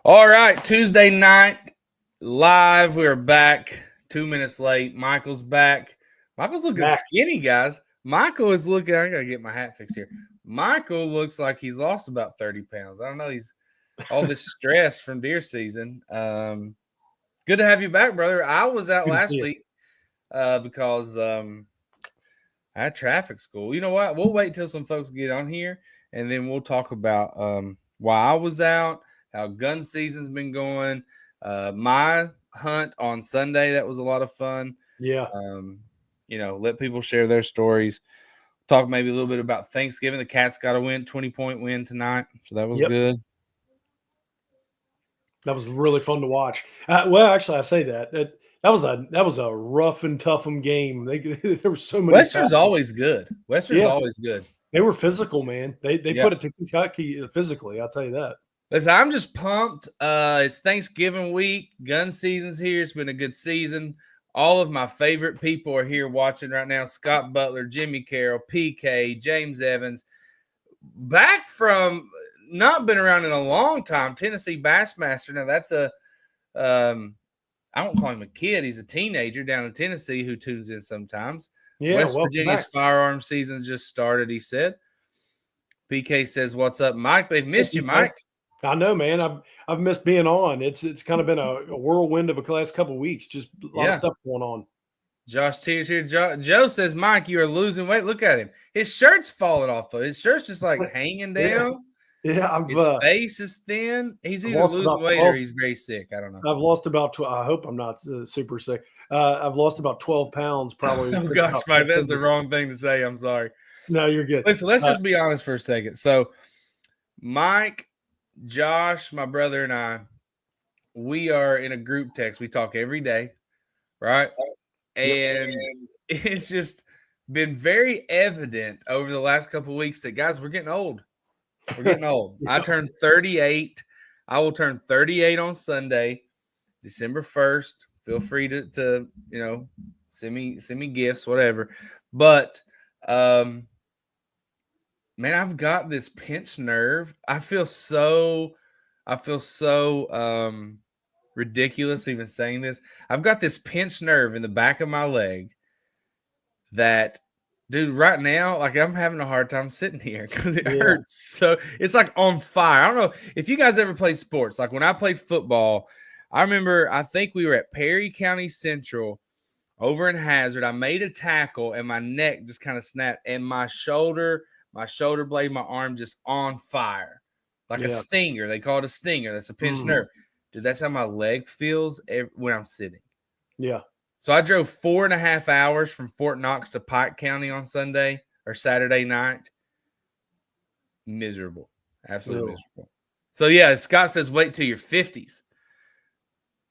All right, Tuesday night live. We're back. 2 minutes late. Michael's back. Michael's looking Back. skinny, guys. Michael is looking. I gotta get my hat fixed here. Michael looks like he's lost about 30 pounds. I don't know. He's all this stress from deer season. Good to have you back, brother. I was out Good to see last you. week because I had traffic school. You know what? We'll wait till some folks get on here, and then we'll talk about why I was out, how gun season's been going. My hunt on Sunday, that was a lot of fun. Yeah. Let people share their stories. Talk maybe a little bit about Thanksgiving. The Cats got a 20-point win tonight, so that was Yep. good. That was really fun to watch. Well, actually, I say that was a rough and tough game. There were so many Western's fouls. always good. Western's Yeah, always good. they were physical, man. They Yeah. put it to Kentucky physically. I'll tell you that. Listen, I'm just pumped. It's Thanksgiving week. Gun season's here. It's been a good season. All of my favorite people are here watching right now. Scott Butler, Jimmy Carroll, PK, James Evans. Back from not been around in a long time. Tennessee Bassmaster. Now that's I don't call him a kid. He's a teenager down in Tennessee who tunes in sometimes. Yeah, West welcome Virginia's back. firearm season just started, he said. PK says, "What's up, Mike? They've Hey, missed you, PK. Mike." I know, man. I've missed being on. It's kind of been a whirlwind of a last couple of weeks. Just a lot of Yeah. stuff going on. Josh Tears here. Joe says, Mike, you are losing weight. Look at him. His shirt's falling off. His shirt's just like hanging Yeah, down. yeah. I've His face is thin. He's I've either lost losing about weight or 12. he's very sick. I don't know. I've lost about. I hope I'm not super sick. I've lost about 12 pounds probably Oh, since gosh, about Mike, that's the September. wrong thing to say. I'm sorry. No, you're good. Listen, let's Uh, just be honest for a second. So, Mike, Josh, my brother, and I, we are in a group text. We talk every day, right? yep. And it's just been very evident over the last couple of weeks that, guys, we're getting old. We're getting old. I Yeah. turned 38. I will turn 38 on Sunday, December 1st. Feel free to send me gifts, whatever. But man, I've got this pinched nerve. I feel so ridiculous even saying this. I've got this pinched nerve in the back of my leg that, dude, right now, like, I'm having a hard time sitting here because it Yeah. hurts. So it's like on fire. I don't know if you guys ever played sports. Like when I played football, I think we were at Perry County Central over in Hazard. I made a tackle and my neck just kind of snapped, and my shoulder blade, my arm just on fire. Like a Yeah. stinger. They call it a stinger. That's a pinched Mhm. nerve. Dude, that's how my leg feels when I'm sitting. Yeah. So I drove 4.5 hours from Fort Knox to Pike County on Sunday or Saturday night. Miserable. Absolutely No. miserable. So yeah, Scott says wait till your 50s.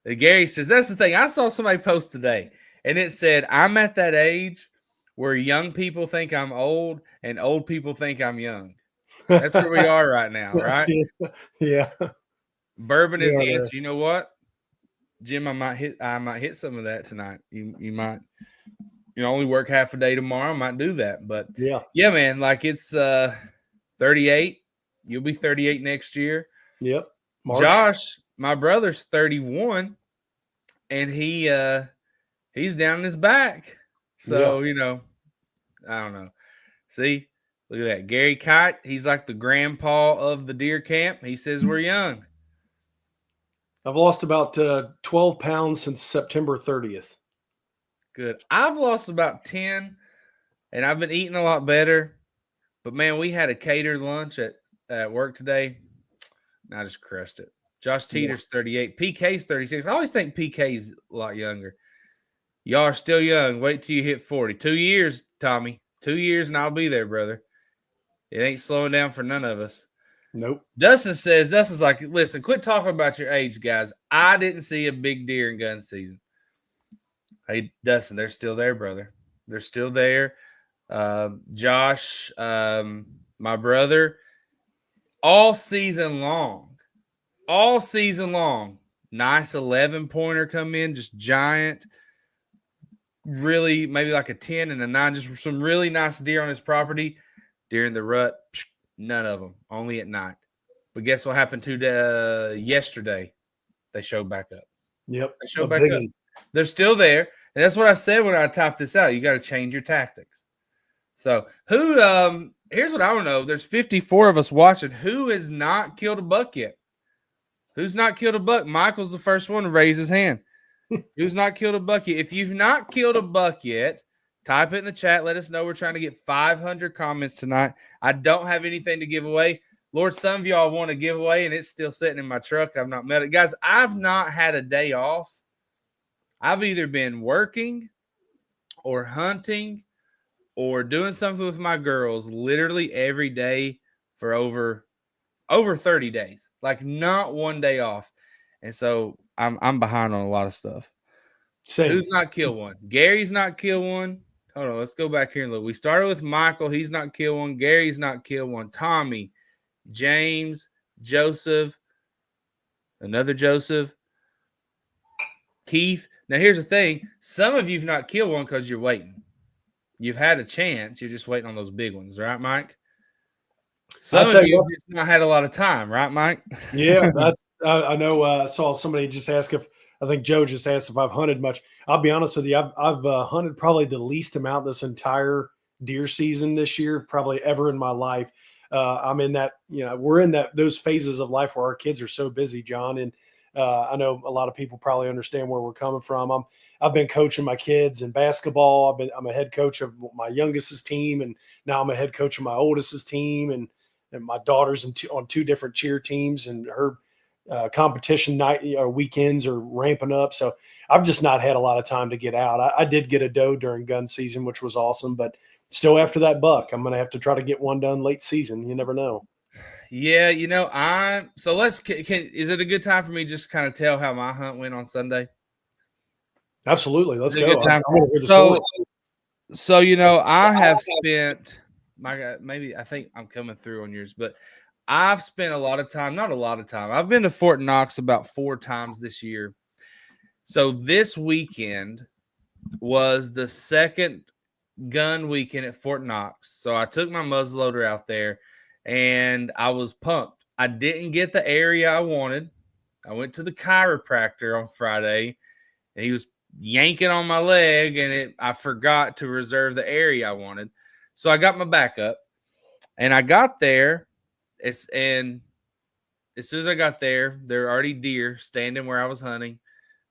Gary says that's the thing. I saw somebody post today and it said, I'm at that age where young people think I'm old and old people think I'm young. That's where we are right now, right? Yeah. Yeah. Bourbon We is are the there. answer. You know what, Jim? I might hit some of that tonight. You might. Only work half a day tomorrow. I might do that. But Yeah. yeah, man, like it's 38. You'll be 38 next year. Yep. March. Josh, my brother's 31, and he's down his back. Yeah. So, I don't know. See, look at that. Gary Kite, he's like the grandpa of the deer camp. He says we're young. I've lost about 12 pounds since September 30th. Good. I've lost about 10, and I've been eating a lot better. But man, we had a catered lunch at work today. And I just crushed it. Josh Yeah. Teeter's 38. PK's 36. I always think PK's a lot younger. Y'all are still young. Wait till you hit 40. 2 years, Tommy. 2 years, and I'll be there, brother. It ain't slowing down for none of us. Nope. Dustin's like, listen, quit talking about your age, guys. I didn't see a big deer in gun season. Hey, Dustin, they're still there, brother. They're still there. Josh, my brother, all season long, nice 11-pointer come in, just giant, really maybe like a 10 and a 9, just some really nice deer on his property during the rut. None of them, only at night. But guess what happened yesterday? They showed back up. Yep. They showed back up. One. They're still there. And that's what I said when I typed this out. You got to change your tactics. So here's what I don't know. There's 54 of us watching. Who has not killed a buck yet? Who's not killed a buck? Michael's the first one to raise his hand. Who's not killed a buck yet? If you've not killed a buck yet, type it in the chat. Let us know. We're trying to get 500 comments tonight. I don't have anything to give away. Lord, some of y'all want to give away, and it's still sitting in my truck. I've not met it. Guys, I've not had a day off. I've either been working or hunting or doing something with my girls literally every day for over 30 days. Like not one day off. And so I'm behind on a lot of stuff. Same. Who's not killed one? Gary's not killed one. Hold on, let's go back here and look. We started with Michael. He's not killed one. Gary's not killed one. Tommy, James, Joseph, another Joseph, Keith. Now, here's the thing. Some of you've not killed one because you're waiting. You've had a chance. You're just waiting on those big ones, right, Mike? Some of you just not had a lot of time, right, Mike? Yeah, that's. I know. I saw somebody just ask if. I think Joe just asked if I've hunted much. I'll be honest with you. I've hunted probably the least amount this entire deer season this year, probably ever in my life. I'm in that. We're in those phases of life where our kids are so busy, John, and I know a lot of people probably understand where we're coming from. I've been coaching my kids in basketball. I'm a head coach of my youngest's team, and now I'm a head coach of my oldest's team, and my daughter's on two different cheer teams, and her competition night weekends are ramping up. So I've just not had a lot of time to get out. I did get a doe during gun season, which was awesome, but still after that buck, I'm going to have to try to get one done late season. You never know. Yeah, is it a good time for me just kind of tell how my hunt went on Sunday? Absolutely. Let's go. Good time. So, I have spent maybe I think I'm coming through on yours, but I've spent a lot of time, not a lot of time. I've been to Fort Knox about 4 times this year. So this weekend was the second gun weekend at Fort Knox. So I took my muzzleloader out there and I was pumped. I didn't get the area I wanted. I went to the chiropractor on Friday and he was yanking on my leg and I forgot to reserve the area I wanted. So I got my backup and I got there. And as soon as I got there, there were already deer standing where I was hunting.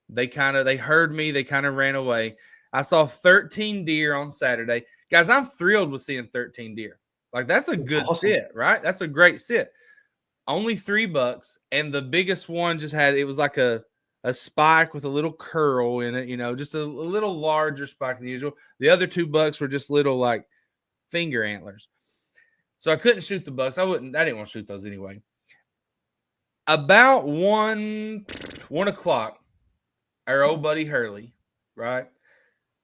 They heard me. They kind of ran away. I saw 13 deer on Saturday. Guys, I'm thrilled with seeing 13 deer. Like, that's good awesome sit, right? That's a great sit. Only 3 bucks. And the biggest one it was like a spike with a little curl in it, just a little larger spike than usual. The other 2 bucks were just little like finger antlers. So I couldn't shoot the bucks. I didn't want to shoot those anyway. About 1 o'clock, our old buddy Hurley, right?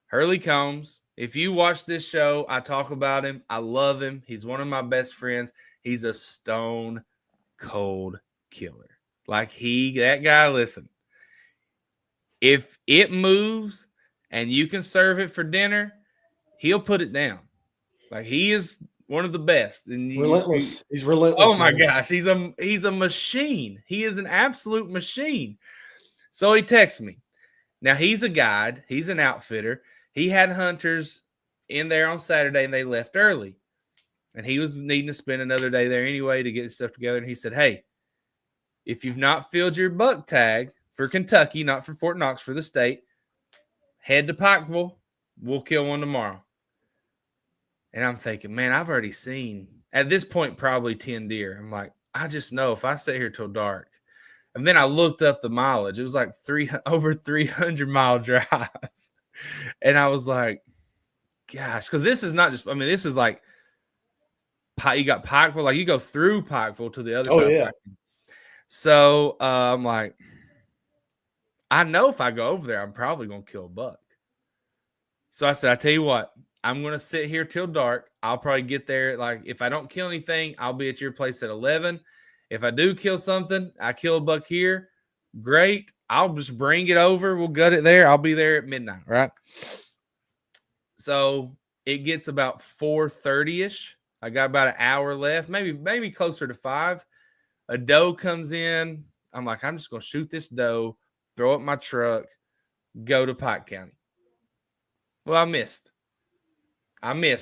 Hurley Combs. If you watch this show, I talk about him. I love him. He's one of my best friends. He's a stone cold killer. Like that guy, listen, if it moves and you can serve it for dinner, he'll put it down. Like he is one of the best. And relentless. He's relentless. Oh my gosh, he's a machine. He is an absolute machine. So he texts me. Now he's a guide. He's an outfitter. He had hunters in there on Saturday and they left early. And he was needing to spend another day there anyway to get his stuff together. And he said, hey, if you've not filled your buck tag for Kentucky, not for Fort Knox, for the state, head to Pikeville. We'll kill one tomorrow. And I'm thinking, man, I've already seen, at this point, probably 10 deer. I'm like, I just know if I sit here till dark. And then I looked up the mileage. It was like over 300-mile drive. And I was like, gosh, because this is not just, this is like, you got Pikeville, like you go through Pikeville to the other side. Yeah. So I'm like, I know if I go over there, I'm probably going to kill a buck. So I said, I tell you what, I'm going to sit here till dark. I'll probably get there. Like, if I don't kill anything, I'll be at your place at 11. If I do kill something, I kill a buck here. Great. I'll just bring it over. We'll gut it there. I'll be there at midnight, right? So it gets about 4:30-ish. I got about an hour left, maybe closer to 5. A doe comes in. I'm like, I'm just going to shoot this doe, throw it in my truck, go to Pike County. Well, I missed.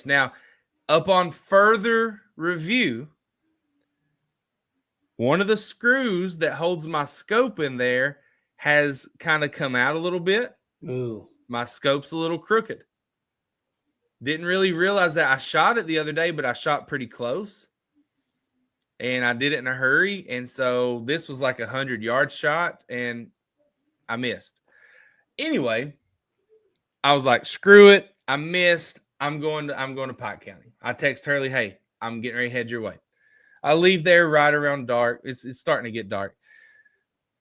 Now, upon further review, one of the screws that holds my scope in there has kind of come out a little bit. Ooh. My scope's a little crooked. Didn't really realize that. I shot it the other day, but I shot pretty close. And I did it in a hurry. And so this was like a 100-yard shot, and I missed. Anyway, I was like, screw it. I missed. I'm going to Pike County. I text Hurley, hey, I'm getting ready to head your way. I leave there right around dark. It's starting to get dark.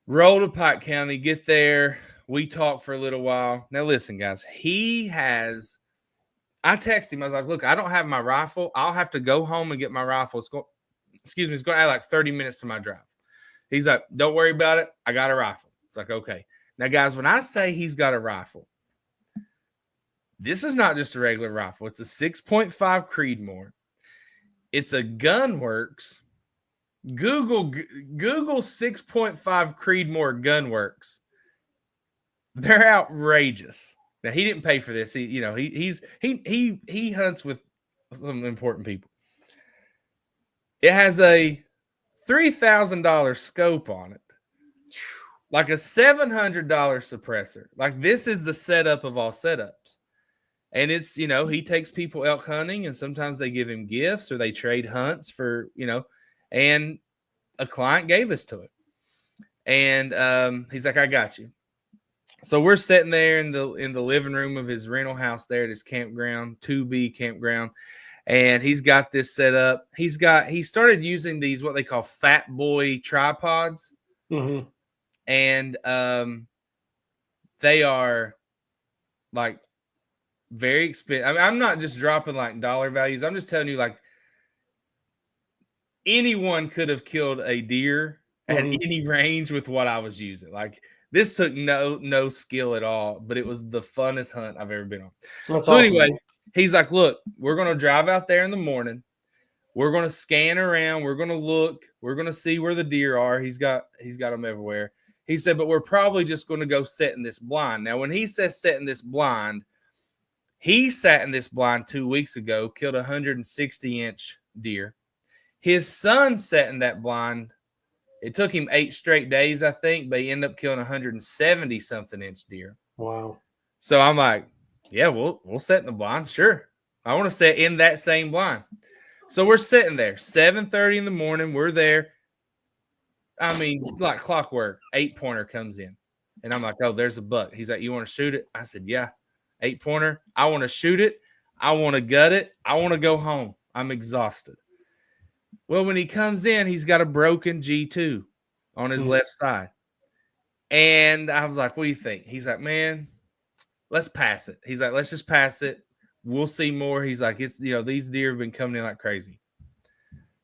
Roll to Pike County, get there. We talk for a little while. Now, listen, guys, I text him. I was like, look, I don't have my rifle. I'll have to go home and get my rifle. It's going to add like 30 minutes to my drive. He's like, don't worry about it. I got a rifle. It's like, okay. Now, guys, when I say he's got a rifle, this is not just a regular rifle. It's a 6.5 Creedmoor. It's a Gunworks. Google 6.5 Creedmoor Gunworks. They're outrageous. Now, he didn't pay for this. He hunts with some important people. It has a $3,000 scope on it, like a $700 suppressor. Like, this is the setup of all setups. And it's, he takes people elk hunting, and sometimes they give him gifts or they trade hunts for, and a client gave this to him. And he's like, I got you. So we're sitting there in the living room of his rental house there at his campground, 2B campground. And he's got this set up. He started using these, what they call fat boy tripods. Mm-hmm. And they are like very expensive. I mean, I'm not just dropping like dollar values. I'm just telling you, like, anyone could have killed a deer at any range with what I was using. Like, this took no skill at all, but it was the funnest hunt I've ever been on. That's so awesome. Anyway, he's like, look, we're going to drive out there in the morning. We're going to scan around. We're going to look. We're going to see where the deer are. He's got them everywhere. He said, but we're probably just going to go sit in this blind. Now, when he says sit in this blind, he sat in this blind 2 weeks ago, killed a 160-inch deer. His son sat in that blind. It took him 8 straight days, I think, but he ended up killing a 170-something inch deer. Wow. So I'm like, yeah, we'll sit in the blind. Sure. I want to sit in that same blind. So we're sitting there, 7:30 in the morning. We're there. I mean, like clockwork, 8-pointer comes in. And I'm like, oh, there's a buck. He's like, you want to shoot it? I said, yeah. 8-pointer. I want to shoot it. I want to gut it. I want to go home. I'm exhausted. Well, when he comes in, he's got a broken G2 on his left side. And I was like, what do you think? He's like, man, let's pass it. He's like, let's just pass it. We'll see more. He's like, it's, these deer have been coming in like crazy.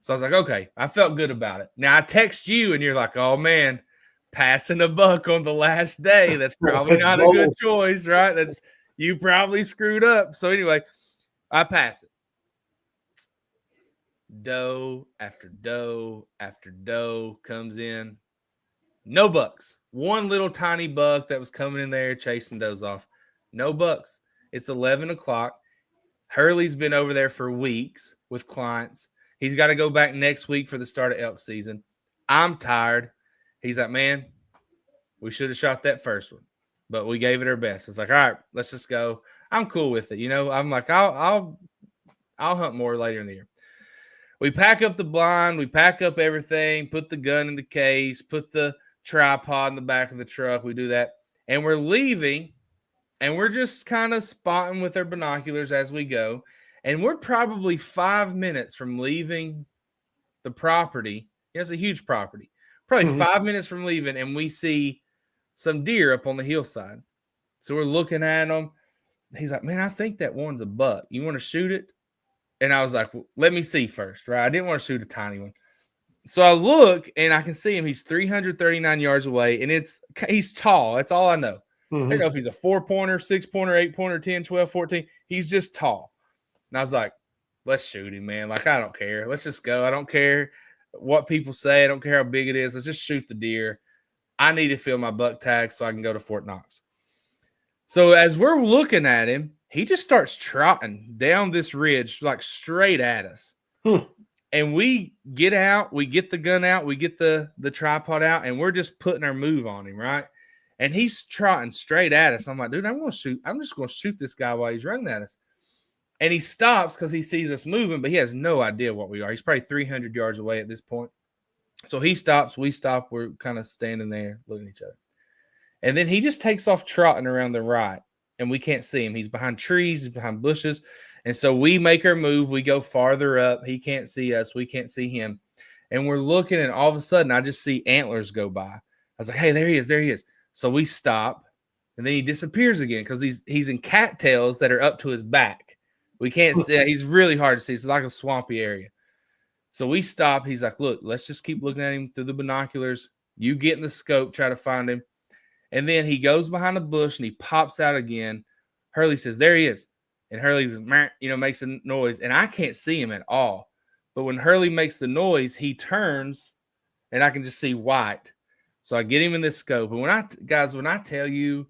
So I was like, okay, I felt good about it. Now I text you and you're like, oh man, passing a buck on the last day. That's probably not a good choice, right? You probably screwed up. So anyway, I pass it. Doe after doe after doe comes in. No bucks. One little tiny buck that was coming in there chasing does off. No bucks. It's 11 o'clock. Hurley's been over there for weeks with clients. He's got to go back next week for the start of elk season. I'm tired. He's like, man, we should have shot that first one, but we gave it our best. It's like, all right, let's just go. I'm cool with it. I'm like, I'll hunt more later in the year. We pack up the blind. We pack up everything, put the gun in the case, put the tripod in the back of the truck. We do that. And we're leaving, and we're just kind of spotting with our binoculars as we go. And we're probably 5 minutes from leaving the property. It's a huge property. Probably 5 minutes from leaving, and we see some deer up on the hillside. So we're looking at them. He's like, man, I think that one's a buck. You want to shoot it? And I was like, well, let me see first, right? I didn't want to shoot a tiny one. So I look, and I can see him. He's 339 yards away, and he's tall. That's all I know. I don't know if he's a 4-pointer, 6-pointer, 8-pointer, 10, 12, 14. He's just tall. And I was like, let's shoot him, man. Like, I don't care. Let's just go. I don't care. what people say. I don't care how big it is. Let's just shoot the deer. I need to fill my buck tag so I can go to Fort Knox. So as we're looking at him, he just starts trotting down this ridge, like straight at us. And we get out, we get the gun out, we get the tripod out, and we're just putting our move on him, right? And he's trotting straight at us. I'm like, dude, I'm just going to shoot this guy while he's running at us. And he stops because he sees us moving, but he has no idea what we are. He's probably 300 yards away at this point. So he stops, we stop, we're kind of standing there looking at each other. And then he just takes off trotting around the right, and we can't see him. He's behind trees, he's behind bushes. And so we make our move. We go farther up. He can't see us. We can't see him. And we're looking, and all of a sudden, I just see antlers go by. I was like, hey, there he is. There he is. So we stop, and then he disappears again because he's in cattails that are up to his back. We can't see. He's really hard to see. It's like a swampy area. So we stop. He's like, look, let's just keep looking at him through the binoculars. You get in the scope, try to find him. And then he goes behind a bush, and he pops out again. Hurley says, there he is. And Hurley, makes a noise, and I can't see him at all. But when Hurley makes the noise, he turns, and I can just see white. So I get him in this scope. And when I tell you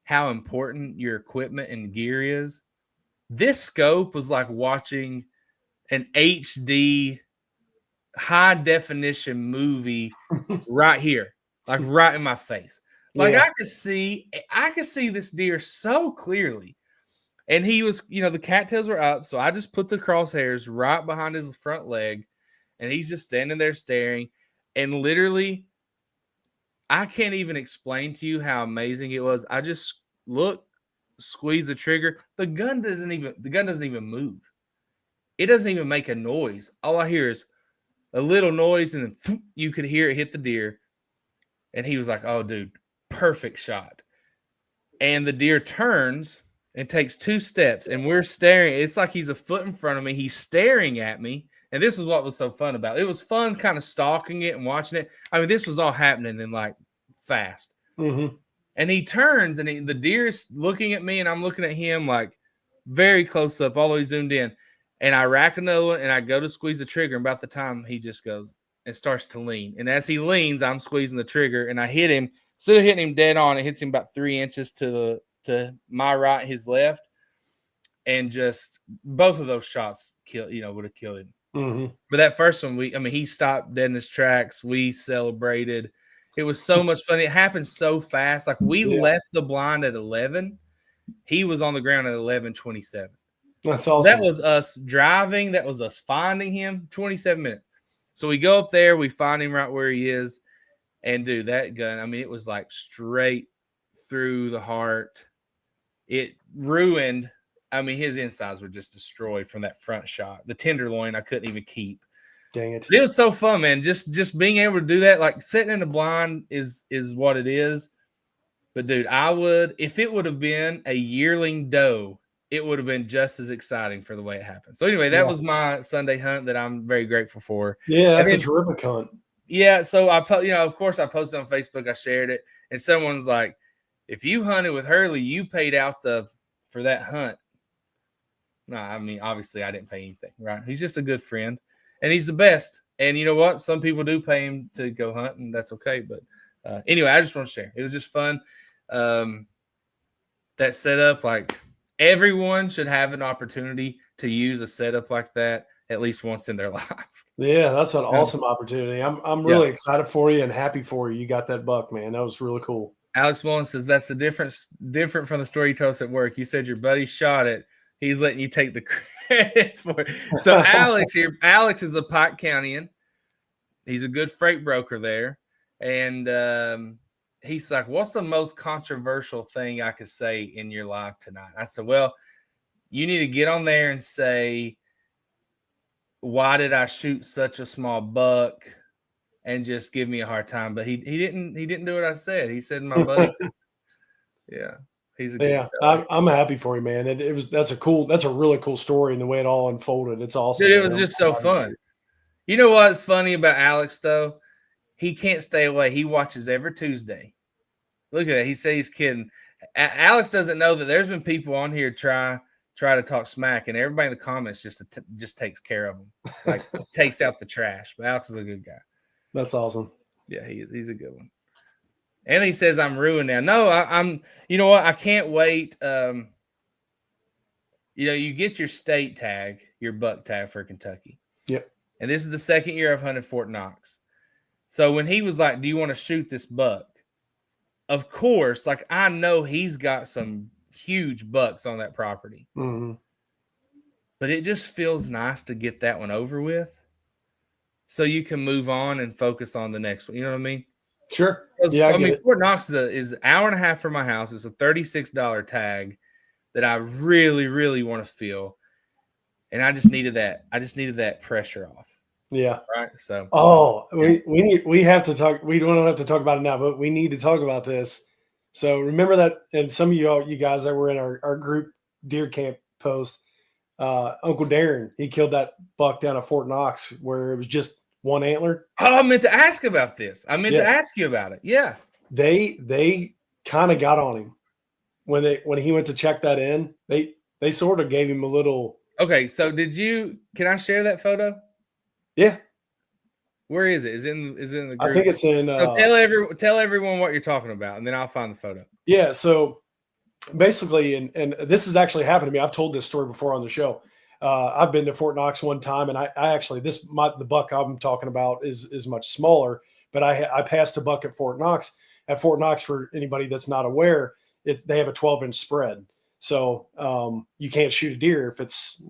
how important your equipment and gear is, this scope was like watching an HD high definition movie right here, like right in my face. Like I could see this deer so clearly. And he was, the cattails were up. So I just put the crosshairs right behind his front leg, and he's just standing there staring. And literally, I can't even explain to you how amazing it was. I just look, squeeze the trigger. The gun doesn't even move. It doesn't even make a noise. All I hear is a little noise, and then you could hear it hit the deer. And he was like, oh, dude, perfect shot. And the deer turns and takes 2 steps, and we're staring. It's like he's a foot in front of me. He's staring at me. And this is what was so fun about it. It was fun kind of stalking it and watching it. I mean, this was all happening in like fast. Mm-hmm. And he turns, and the deer is looking at me, and I'm looking at him like very close up, all the way zoomed in. And I rack another one, and I go to squeeze the trigger. And about the time he just goes and starts to lean. And as he leans, I'm squeezing the trigger, and I hit him. Instead of hitting him dead on, it hits him about 3 inches to my right, his left. And just both of those shots would have killed him. Mm-hmm. But that first one, he stopped dead in his tracks. We celebrated. It was so much fun. It happened so fast. Like we left the blind at 11. He was on the ground at 11:27. That's awesome. That was us driving. That was us finding him. 27 minutes. So we go up there. We find him right where he is. And dude, that gun, it was like straight through the heart. It ruined. His insides were just destroyed from that front shot. The tenderloin I couldn't even keep. Dang it. It was so fun, man. Just being able to do that, like sitting in the blind is what it is. But dude, if it would have been a yearling doe, it would have been just as exciting for the way it happened. So anyway, that was my Sunday hunt that I'm very grateful for. Yeah, that's a terrific hunt. Yeah, so of course I posted on Facebook, I shared it, and someone's like, if you hunted with Hurley, you paid out for that hunt. No, obviously I didn't pay anything, right? He's just a good friend, and he's the best. And you know what? Some people do pay him to go hunt, and that's okay. But anyway, I just want to share. It was just fun. That setup, like everyone should have an opportunity to use a setup like that at least once in their life. Yeah, that's an awesome opportunity. I'm really excited for you and happy for you. You got that buck, man. That was really cool. Alex Mullen says that's the different from the story you told us at work. You said your buddy shot it. He's letting you take the credit for it. So Alex is a Pike Countyan. He's a good freight broker there. And he's like, what's the most controversial thing I could say in your life tonight? I said, well, you need to get on there and say, why did I shoot such a small buck, and just give me a hard time? But he didn't do what I said. He said, my buddy. Yeah. He's a good guy. I'm happy for you, man. That's a really cool story, and the way it all unfolded. It's awesome. Dude, it was just so fun. You know what's funny about Alex though? He can't stay away. He watches every Tuesday. Look at that. He says he's kidding. Alex doesn't know that there's been people on here try try to talk smack, and everybody in the comments just takes care of him, like takes out the trash. But Alex is a good guy. That's awesome. Yeah, he's a good one. And he says I'm ruined now. No, I'm. You know what? I can't wait. You get your state tag, your buck tag for Kentucky. Yep. And this is the second year I've hunted Fort Knox. So when he was like, "Do you want to shoot this buck?" Of course, like I know he's got some huge bucks on that property. Mm-hmm. But it just feels nice to get that one over with so you can move on and focus on the next one. You know what I mean? Sure. Yeah, I mean, Fort Knox is an hour and a half from my house. It's a $36 tag that I really, really want to feel. And I just needed that. I just needed that pressure off. Yeah. Right. So we have to talk. We don't have to talk about it now, but we need to talk about this. So remember that, and some of you guys that were in our group deer camp post, Uncle Darren, he killed that buck down at Fort Knox where it was just one antler. Oh, I meant to ask about this. I meant to ask you about it. Yeah. They kind of got on him when he went to check that in. They sort of gave him a little. Okay, so can I share that photo? Yeah. Where is it? Is it in the group? I think it's in. So tell everyone what you're talking about, and then I'll find the photo. Yeah. So basically, and this has actually happened to me. I've told this story before on the show. I've been to Fort Knox one time, and I actually the buck I'm talking about is much smaller. But I passed a buck at Fort Knox. At Fort Knox, for anybody that's not aware, they have a 12-inch spread. So you can't shoot a deer if it's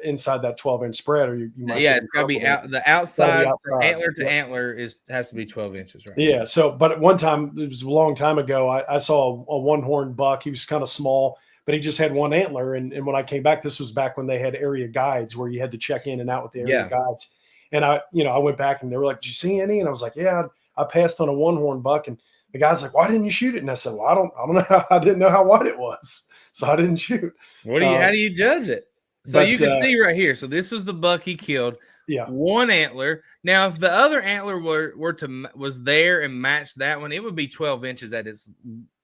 inside that 12-inch spread, or you might. Yeah, it's got to be the outside from antler to antler has to be 12 inches, right? Yeah. So, but at one time, it was a long time ago, I saw a one-horn buck. He was kind of small, but he just had one antler. And when I came back, this was back when they had area guides where you had to check in and out with the area guides. And I went back and they were like, "Did you see any?" And I was like, "Yeah, I passed on a one-horn buck." And the guy's like, "Why didn't you shoot it?" And I said, "Well, I don't know. I didn't know how wide it was, so I didn't shoot." How do you judge it? So you can see right here. So this was the buck he killed. Yeah. One antler. Now, if the other antler was there and matched that one, it would be 12 inches at its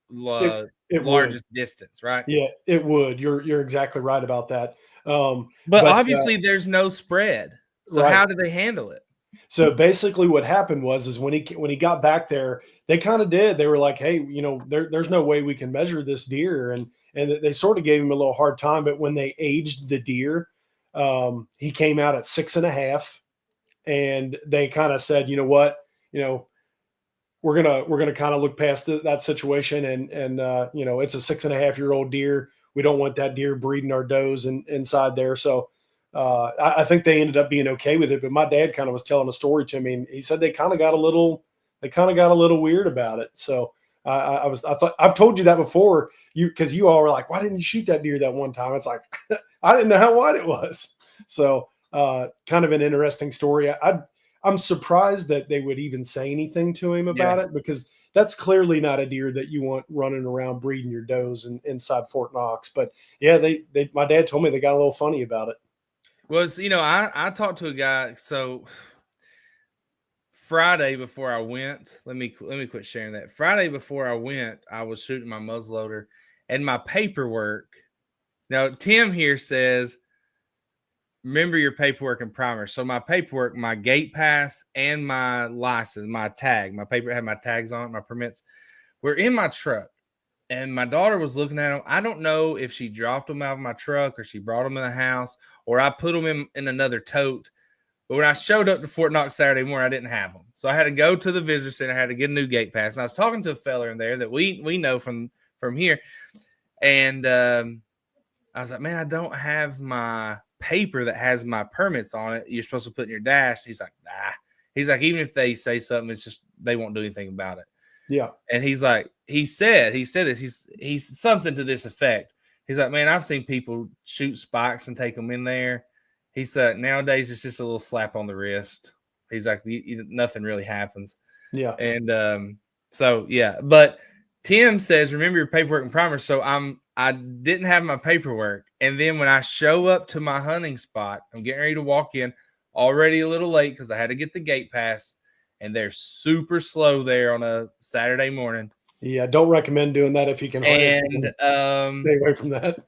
largest distance, right? Yeah, it would. You're exactly right about that. But obviously, there's no spread. So how did they handle it? So basically, what happened was when he got back there, they kind of did. They were like, "Hey, there's no way we can measure this deer," and they sort of gave him a little hard time. But when they aged the deer, he came out at 6.5, and they kind of said, "You know what? We're gonna kind of look past that situation, and it's a 6.5-year-old deer. We don't want that deer breeding our does inside there." So I think they ended up being okay with it. But my dad kind of was telling a story to me, and he said they kind of got a little weird about it. So I thought I've told you that before, because you all were like, "Why didn't you shoot that deer that one time?" It's like I didn't know how wide it was. So kind of an interesting story. I'm surprised that they would even say anything to him about it, because that's clearly not a deer that you want running around breeding your does inside Fort Knox. But yeah, my dad told me they got a little funny about it. Well, I talked to a guy. So Friday before I went, let me quit sharing that. Friday before I went, I was shooting my muzzleloader, and my paperwork. Now Tim here says, remember your paperwork and primer. So my paperwork, my gate pass and my license, my tag, my paper had my tags on it, my permits were in my truck. And my daughter was looking at them. I don't know if she dropped them out of my truck or she brought them in the house or I put them in another tote. But when I showed up to Fort Knox Saturday morning, I didn't have them. So I had to go to the visitor center. I had to get a new gate pass. And I was talking to a fella in there that we know from here. And I was like, "Man, I don't have my paper that has my permits on it. You're supposed to put in your dash." He's like, "Nah." He's like, "Even if they say something, it's just they won't do anything about it." Yeah. And he's like, he said this. He's something to this effect. He's like, "Man, I've seen people shoot spikes and take them in there." He said, "Nowadays it's just a little slap on the wrist." He's like, "Nothing really happens." Yeah. And so yeah, but Tim says, "Remember your paperwork and primer." So I didn't have my paperwork. And then when I show up to my hunting spot, I'm getting ready to walk in, already a little late because I had to get the gate pass, and they're super slow there on a Saturday morning. Yeah, don't recommend doing that if you can. And stay away from that.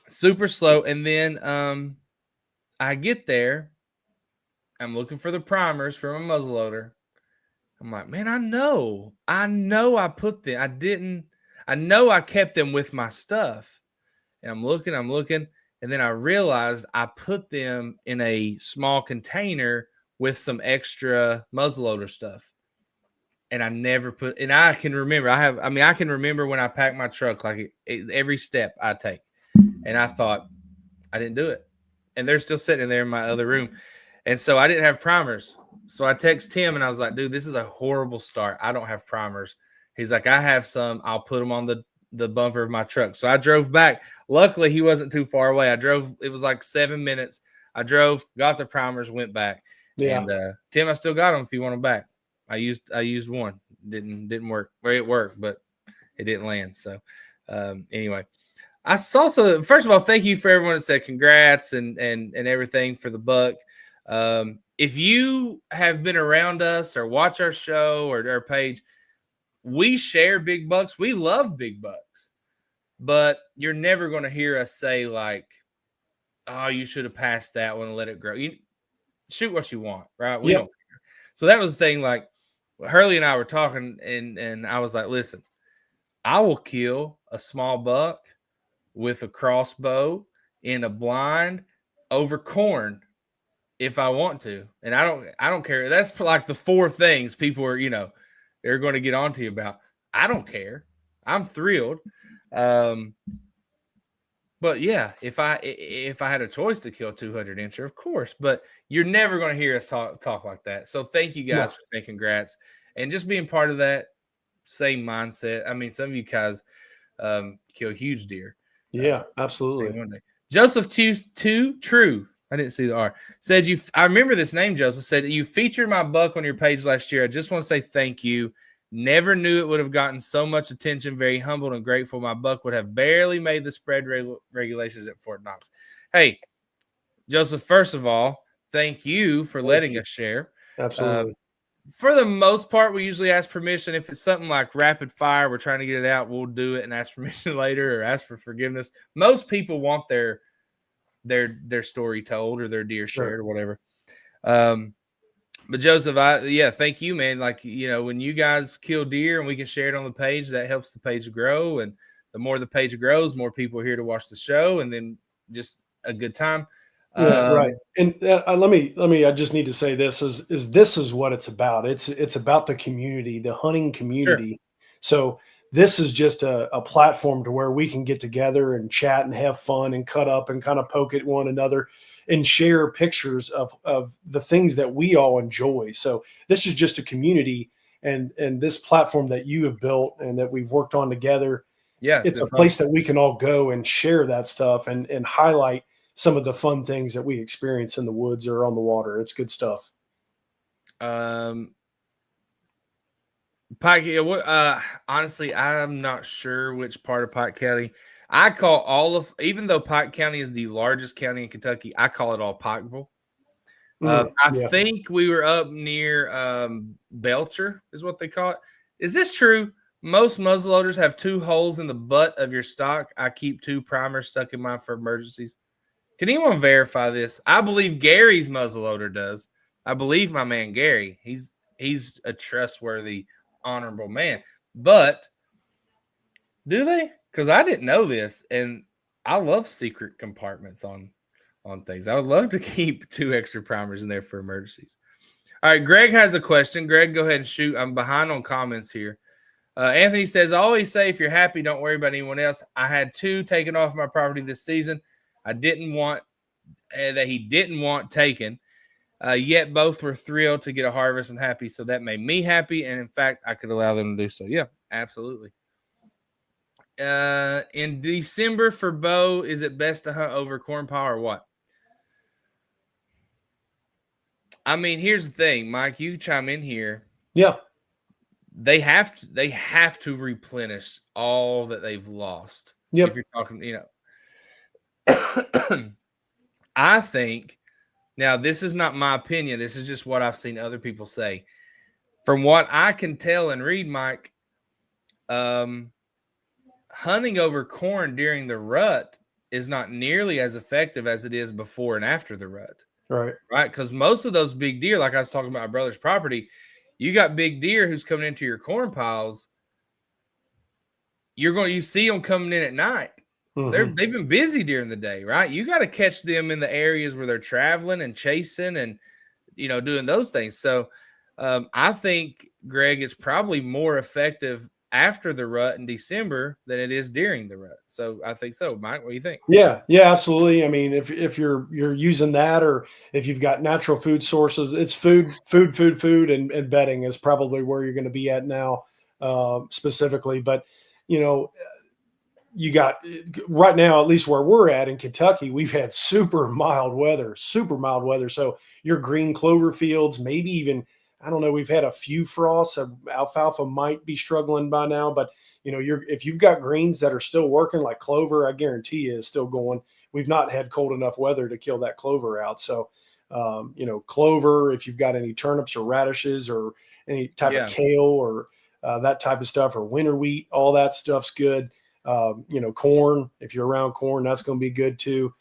super slow. And then I get there. I'm looking for the primers for my muzzleloader. I'm like, man, I know I put them. I know I kept them with my stuff. And I'm looking. And then I realized I put them in a small container with some extra muzzleloader stuff. And I never put, and I can remember, I can remember when I packed my truck, like every step I take. And I thought, I didn't do it. And they're still sitting there in my other room. And so I didn't have primers. So I text Tim and I was like, dude, this is a horrible start. I don't have primers. He's like, I have some. I'll put them on the bumper of my truck. So I drove back. Luckily, he wasn't too far away. It was like 7 minutes. I drove, got the primers, went back. Yeah. And Tim, I still got them if you want them back. I used one. Didn't work. Well, it worked, but it didn't land. So anyway. I saw so. First of all, thank you for everyone that said congrats and everything for the buck. If you have been around us or watch our show or our page, we share big bucks. We love big bucks, but you're never going to hear us say like, "Oh, you should have passed that one and let it grow." You shoot what you want, right? We don't care. So that was the thing. Like Hurley and I were talking, and I was like, "Listen, I will kill a small buck with a crossbow in a blind over corn if I want to. And I don't care. That's like the four things people are, they're going to get onto you about. I don't care. I'm thrilled. But yeah, if I had a choice to kill 200 incher, of course, but you're never going to hear us talk like that. So thank you guys for saying congrats and just being part of that same mindset. I mean, some of you guys kill huge deer. Yeah, absolutely. One day. Joseph True. I didn't see the R. Said you. I remember this name. Joseph said you featured my buck on your page last year. I just want to say thank you. Never knew it would have gotten so much attention. Very humbled and grateful. My buck would have barely made the spread regulations at Fort Knox. Hey, Joseph. First of all, thank you for letting us share. Absolutely. For the most part, we usually ask permission. If it's something like rapid fire, we're trying to get it out, we'll do it and ask permission later or ask for forgiveness. Most people want their story told or their deer shared or whatever. But Joseph, thank you, man. Like, when you guys kill deer and we can share it on the page, that helps the page grow. And the more the page grows, more people are here to watch the show, and then just a good time. Yeah, right. And let me. I just need to say this is what it's about. It's about the community, the hunting community. Sure. So this is just a platform to where we can get together and chat and have fun and cut up and kind of poke at one another and share pictures of the things that we all enjoy. So this is just a community and this platform that you have built and that we've worked on together. Yeah, it's a place that we can all go and share that stuff and highlight some of the fun things that we experience in the woods or on the water. It's good stuff. Pike, honestly, I'm not sure which part of Pike County. I call even though Pike County is the largest county in Kentucky, I call it all Pikeville. I think we were up near Belcher is what they call it. Is this true? Most muzzleloaders have 2 holes in the butt of your stock. I keep 2 primers stuck in mine for emergencies. Can anyone verify this? I believe Gary's muzzleloader does. I believe my man Gary. He's a trustworthy, honorable man. But do they? Because I didn't know this, and I love secret compartments on things. I would love to keep 2 extra primers in there for emergencies. All right, Greg has a question. Greg, go ahead and shoot. I'm behind on comments here. Anthony says, I always say if you're happy, don't worry about anyone else. I had 2 taken off my property this season. I didn't want that he didn't want taken. Yet both were thrilled to get a harvest and happy. So that made me happy. And in fact, I could allow them to do so. Yeah, absolutely. In December for bow, is it best to hunt over corn pile or what? I mean, here's the thing, Mike, you chime in here. Yeah. They have to replenish all that they've lost. Yep. If you're talking, I think, now this is not my opinion. This is just what I've seen other people say. From what I can tell and read, Mike, hunting over corn during the rut is not nearly as effective as it is before and after the rut. Right. Right? Because most of those big deer, like I was talking about my brother's property, you got big deer who's coming into your corn piles. You see them coming in at night. Mm-hmm. They've been busy during the day, right? You got to catch them in the areas where they're traveling and chasing and doing those things. So I think, Greg, it's probably more effective after the rut in December than it is during the rut. So I think so. Mike, what do you think? Yeah, yeah, absolutely. I mean, if you're using that, or if you've got natural food sources, it's food, and bedding is probably where you're going to be at now, specifically. But you know, you got right now, at least where we're at in Kentucky, we've had super mild weather, super mild weather. So your green clover fields, maybe even, I don't know, we've had a few frosts. Alfalfa might be struggling by now, but if you've got greens that are still working, like clover, I guarantee you is still going. We've not had cold enough weather to kill that clover out. So clover, if you've got any turnips or radishes or any type of kale or that type of stuff, or winter wheat, all that stuff's good. Corn, if you're around corn, that's going to be good too.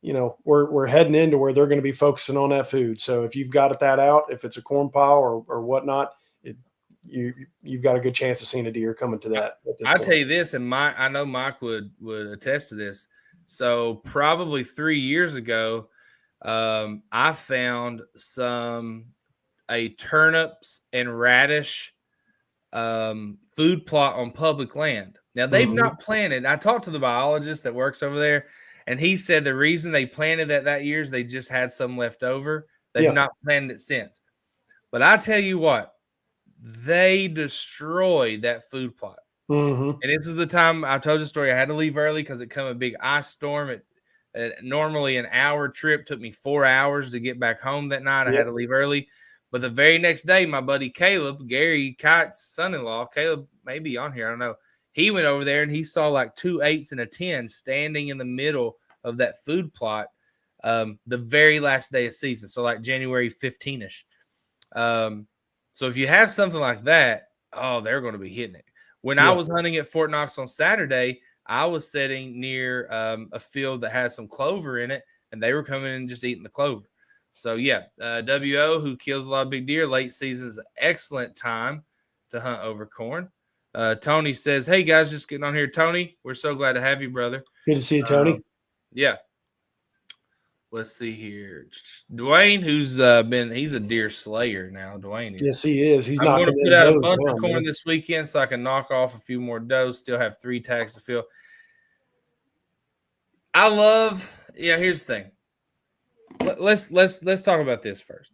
We're heading into where they're going to be focusing on that food. So if you've got that out, if it's a corn pile or whatnot, you've got a good chance of seeing a deer coming to that. I'll tell you this, and I know Mike would attest to this. So probably 3 years ago, I found a turnips and radish food plot on public land. Now they've not planted. I talked to the biologist that works over there, and he said the reason they planted that year is they just had some left over. They've not planted it since. But I tell you what, they destroyed that food plot. And this is the time I told you the story. I had to leave early because it come a big ice storm. Normally an hour trip took me 4 hours to get back home that night. I had to leave early. But the very next day, my buddy Caleb, Gary Kite's son-in-law, Caleb may be on here, I don't know. He went over there and he saw like 2 8s and a 10 standing in the middle of that food plot the very last day of season. So like January 15-ish. So if you have something like that, they're going to be hitting it. When I was hunting at Fort Knox on Saturday, I was sitting near a field that had some clover in it, and they were coming in and just eating the clover. So, WO, who kills a lot of big deer, late season is an excellent time to hunt over corn. Tony says, hey, guys, just getting on here. Tony, we're so glad to have you, brother. Good to see you, Tony. Yeah. Let's see here. Dwayne, who's he's a deer slayer now. Dwayne is. Yes, he is. I'm going to put out a bunch of corn this weekend so I can knock off a few more does, still have 3 tags to fill. Here's the thing. Let's talk about this first.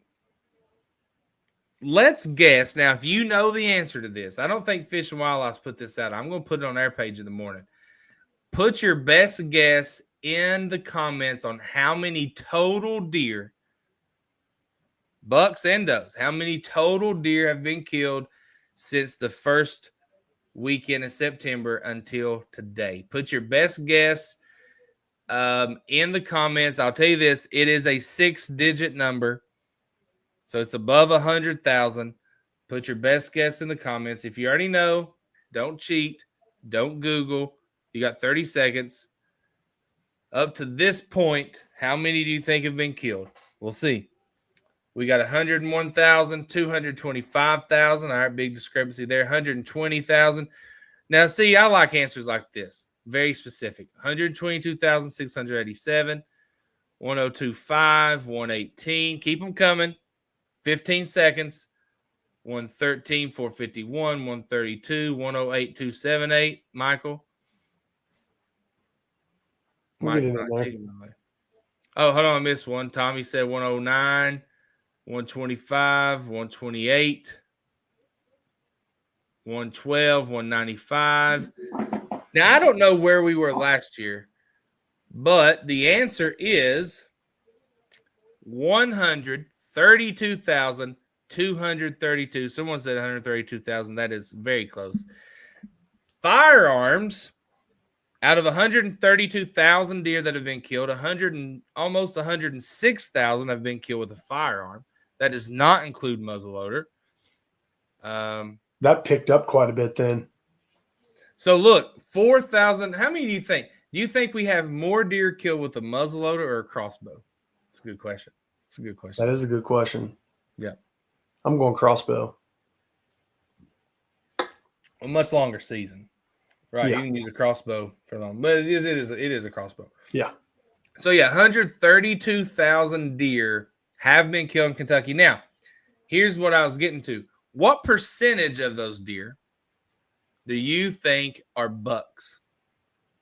Let's guess. Now, if you know the answer to this, I don't think Fish and Wildlife's put this out. I'm going to put it on our page in the morning. Put your best guess in the comments on how many total deer, bucks and does, how many total deer have been killed since the first weekend of September until today. Put your best guess in the comments. I'll tell you this, it is a 6-digit number, so it's above 100,000. Put your best guess in the comments. If you already know, don't cheat, don't Google. You got 30 seconds. Up to this point, how many do you think have been killed? We'll see. We got 101,000, 225,000. All right, big discrepancy there. 120,000. Now, see, I like answers like this. Very specific. 122,687, 102.5, 118. Keep them coming. 15 seconds. 113, 451, 132, 108, 278. Michael. Mike's not cheating. Oh, hold on. I missed one. Tommy said 109, 125, 128, 112, 195. Now, I don't know where we were last year, but the answer is 132,232. Someone said 132,000. That is very close. Firearms, out of 132,000 deer that have been killed, almost 106,000 have been killed with a firearm. That does not include muzzleloader. That picked up quite a bit then. So look, 4,000. How many do you think? Do you think we have more deer killed with a muzzleloader or a crossbow? It's a good question. It's a good question. That is a good question. Yeah. I'm going crossbow. A much longer season. Right. Yeah. You can use a crossbow for long. But it is a crossbow. Yeah. So, yeah, 132,000 deer have been killed in Kentucky. Now, here's what I was getting to. What percentage of those deer do you think are bucks?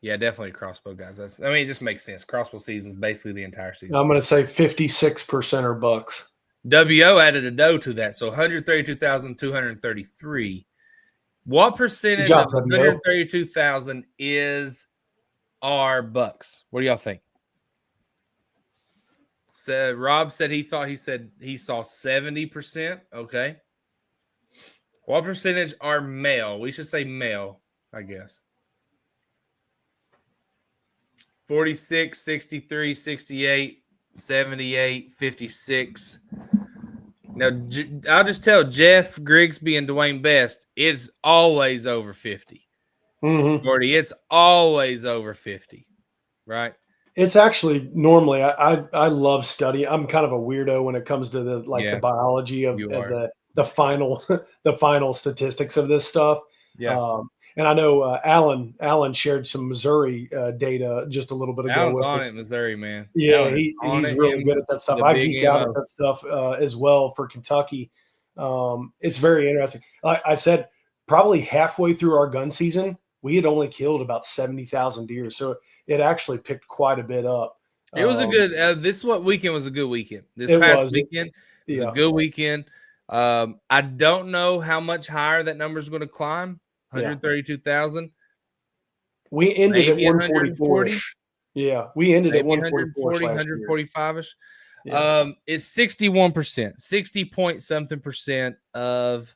Yeah, definitely crossbow, guys. It just makes sense. Crossbow season is basically the entire season. I'm going to say 56% are bucks. WO added a doe to that, so 132,233. What percentage of 132,000 are bucks? What do y'all think? So Rob said he saw 70%. Okay. What percentage are male? We should say male, I guess. 46, 63, 68, 78, 56. Now, I'll just tell Jeff Grigsby and Dwayne Best, it's always over 50. Mm-hmm. Gordy, it's always over 50, right? It's actually normally I love studying. I'm kind of a weirdo when it comes to the biology of the final the final statistics of this stuff. Yeah. And I know Alan shared some Missouri data just a little bit ago. Alan's on it, Missouri, man. Yeah, he's really good at that stuff. I geek out at that stuff as well for Kentucky. It's very interesting. Like I said, probably halfway through our gun season, we had only killed about 70,000 deer. So it actually picked quite a bit up. It was a good weekend was a good weekend. This past weekend was a good weekend. I don't know how much higher that number is going to climb. 132,000. We ended at 144. Yeah, we ended at 140, 145ish. It's 61%, 60 point something percent of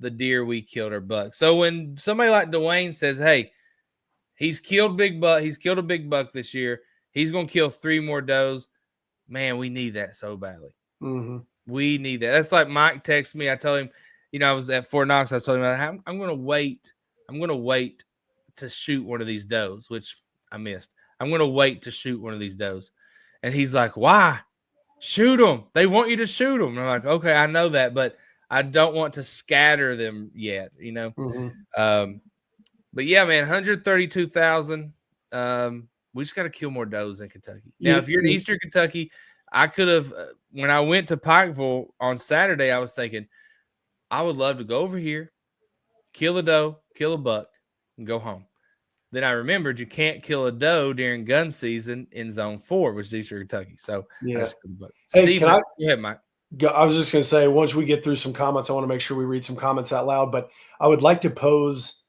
the deer we killed are bucks. So when somebody like Dwayne says, "Hey, he's killed a big buck this year. He's going to kill 3 more does." Man, we need that so badly. Mm-hmm. We need that. That's like Mike texted me. I told him, I was at Fort Knox. I told him, I'm going to wait. I'm going to wait to shoot one of these does, which I missed. I'm going to wait to shoot one of these does. And he's like, "Why? Shoot them. They want you to shoot them." And I'm like, "Okay, I know that, but I don't want to scatter them yet, Mm-hmm. But yeah, man, 132,000. We just got to kill more does in Kentucky. Now, if you're in Eastern Kentucky, I could have, when I went to Pikeville on Saturday, I was thinking, I would love to go over here, kill a doe, kill a buck, and go home. Then I remembered you can't kill a doe during gun season in Zone 4, which is Eastern Kentucky. So, yeah. Steve, go ahead, Mike. I was just going to say, once we get through some comments, I want to make sure we read some comments out loud, but I would like to pose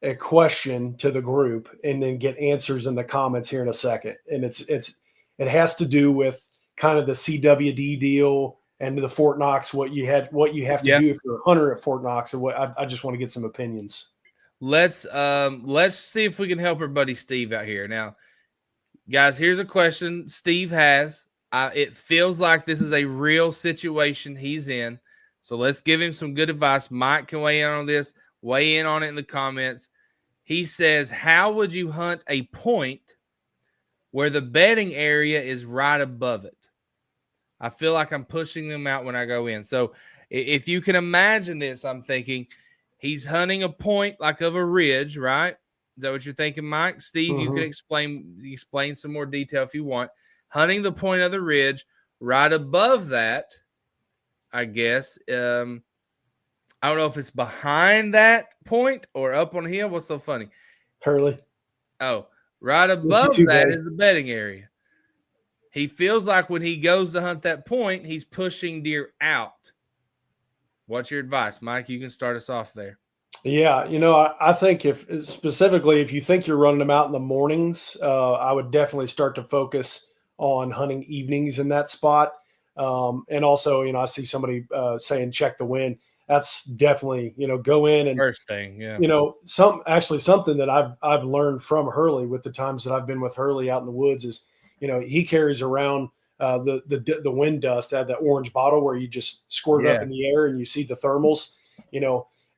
a question to the group and then get answers in the comments here in a second. And it has to do with kind of the CWD deal and the Fort Knox, what you have to do if you're a hunter at Fort Knox. And what I just want to get some opinions. Let's see if we can help our buddy Steve out here. Now, guys, here's a question Steve has. It feels like this is a real situation he's in. So let's give him some good advice. Mike can weigh in on this. Weigh in on it in the comments. He says, how would you hunt a point where the bedding area is right above it? I feel like I'm pushing them out when I go in. So if you can imagine this, I'm thinking he's hunting a point like of a ridge, right? Is that what you're thinking, Mike? Steve, you can explain some more detail if you want. Hunting the point of the ridge, right above that, I guess. I don't know if it's behind that point or up on the hill. What's so funny? Hurley. Oh, right above that is the bedding area. He feels like when he goes to hunt that point, he's pushing deer out. What's your advice, Mike? You can start us off there. Yeah, I think if you think you're running them out in the mornings, I would definitely start to focus on hunting evenings in that spot. And also, I see somebody saying check the wind. That's definitely, go in and first thing, yeah. Something that I've learned from Hurley with the times that I've been with Hurley out in the woods is, he carries around the wind dust out of that orange bottle where you just squirt it up in the air and you see the thermals,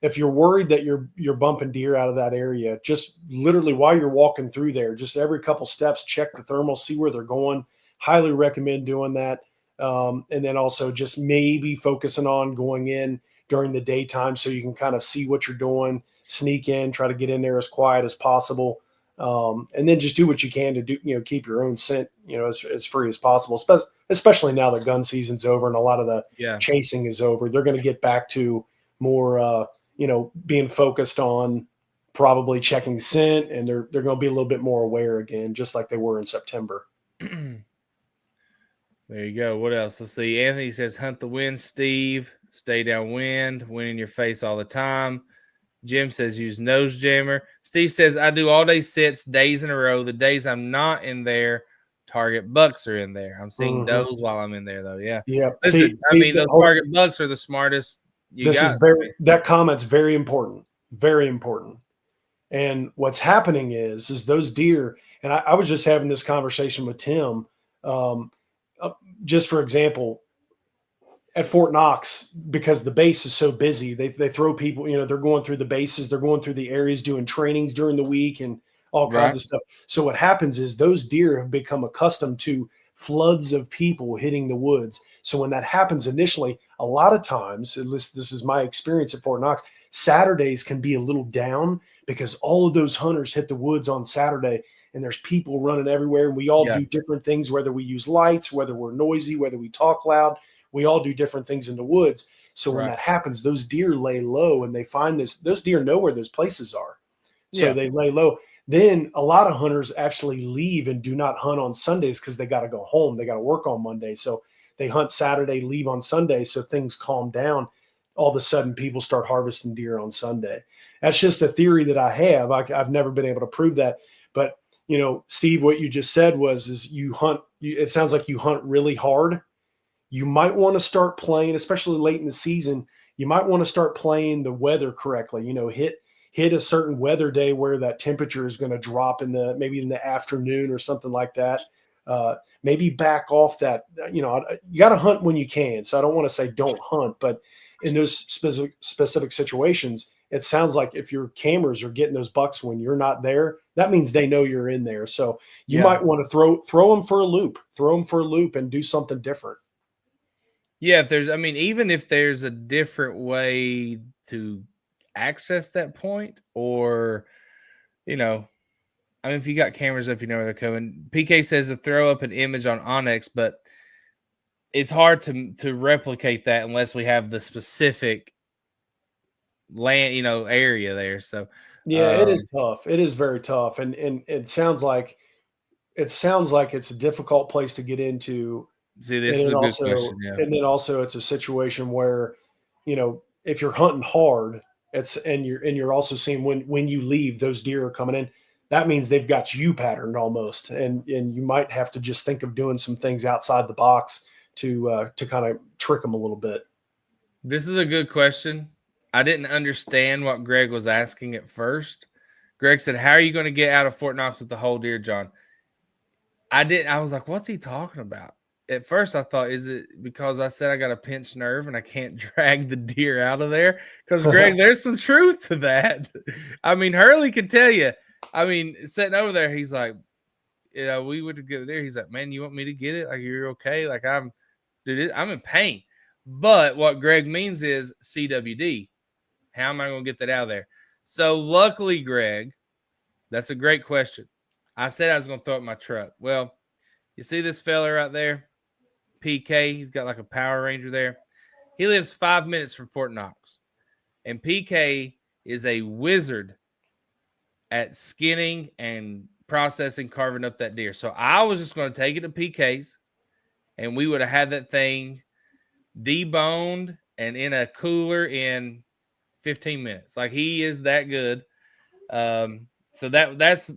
if you're worried that you're bumping deer out of that area, just literally while you're walking through there, just every couple steps, check the thermal, see where they're going. Highly recommend doing that. And then also just maybe focusing on going in during the daytime so you can kind of see what you're doing, sneak in, try to get in there as quiet as possible. And then just do what you can to do, keep your own scent, as free as possible, especially now that gun season's over and a lot of the Yeah. chasing is over. They're going to get back to more, being focused on probably checking scent, and they're going to be a little bit more aware again, just like they were in September. There you go. What else? Let's see. Anthony says, hunt the wind, Steve. Stay downwind. Wind in your face all the time. Jim says, use nose jammer. Steve says, I do all day sits, days in a row. The days I'm not in there, target bucks are in there. I'm seeing Mm-hmm. does while I'm in there, though. Yeah. Yeah. Listen, I mean, those target bucks are the smartest you this got. is that comment's very important. Very important. And what's happening is those deer, and I was just having this conversation with Tim. Um, just for example, at Fort Knox, because the base is so busy, they throw people, they're going through the bases, they're going through the areas doing trainings during the week and all kinds of stuff. So what happens is those deer have become accustomed to floods of people hitting the woods. So when that happens initially, a lot of times, at least this is my experience at Fort Knox, Saturdays can be a little down because all of those hunters hit the woods on Saturday and there's people running everywhere. And we all do different things, whether we use lights, whether we're noisy, whether we talk loud. We all do different things in the woods. So when that happens, those deer lay low and they find those deer know where those places are. So they lay low. Then a lot of hunters actually leave and do not hunt on Sundays because they got to go home. They got to work on Monday. So they hunt Saturday, leave on Sunday. So things calm down. All of a sudden people start harvesting deer on Sunday. That's just a theory that I have. I've never been able to prove that. But, Steve, what you just said is you hunt. It sounds like you hunt really hard. You might want to start playing, especially late in the season. You might want to start playing the weather correctly. Hit a certain weather day where that temperature is going to drop maybe in the afternoon or something like that. Maybe back off that. You got to hunt when you can. So I don't want to say don't hunt, but in those specific situations, it sounds like if your cameras are getting those bucks when you're not there, that means they know you're in there. So you might want to throw them for a loop, and do something different. Yeah, even if there's a different way to access that point, or, if you got cameras up, where they're coming. PK says to throw up an image on Onyx, but it's hard to replicate that unless we have the specific land, area there. So yeah, it is tough. It is very tough, and it sounds like it's a difficult place to get into. See, this is a good question. Yeah. And then also it's a situation where, if you're hunting hard, you're also seeing when you leave, those deer are coming in. That means they've got you patterned almost, and you might have to just think of doing some things outside the box to kind of trick them a little bit. This is a good question. I didn't understand what Greg was asking at first. Greg said, "How are you going to get out of Fort Knox with the whole deer, John?" I was like, "What's he talking about?" At first, I thought, is it because I said I got a pinched nerve and I can't drag the deer out of there? Because, Greg, there's some truth to that. I mean, Hurley can tell you. I mean, sitting over there, he's like, we would get it there. He's like, man, you want me to get it? Like, you're okay? Like, I'm in pain. But what Greg means is CWD. How am I going to get that out of there? So, luckily, Greg, that's a great question. I said I was going to throw it in my truck. Well, you see this fella right there? PK, he's got like a Power Ranger there. He lives 5 minutes from Fort Knox. And PK is a wizard at skinning and processing, carving up that deer. So I was just going to take it to PK's, and we would have had that thing deboned and in a cooler in 15 minutes. Like, he is that good. So that's,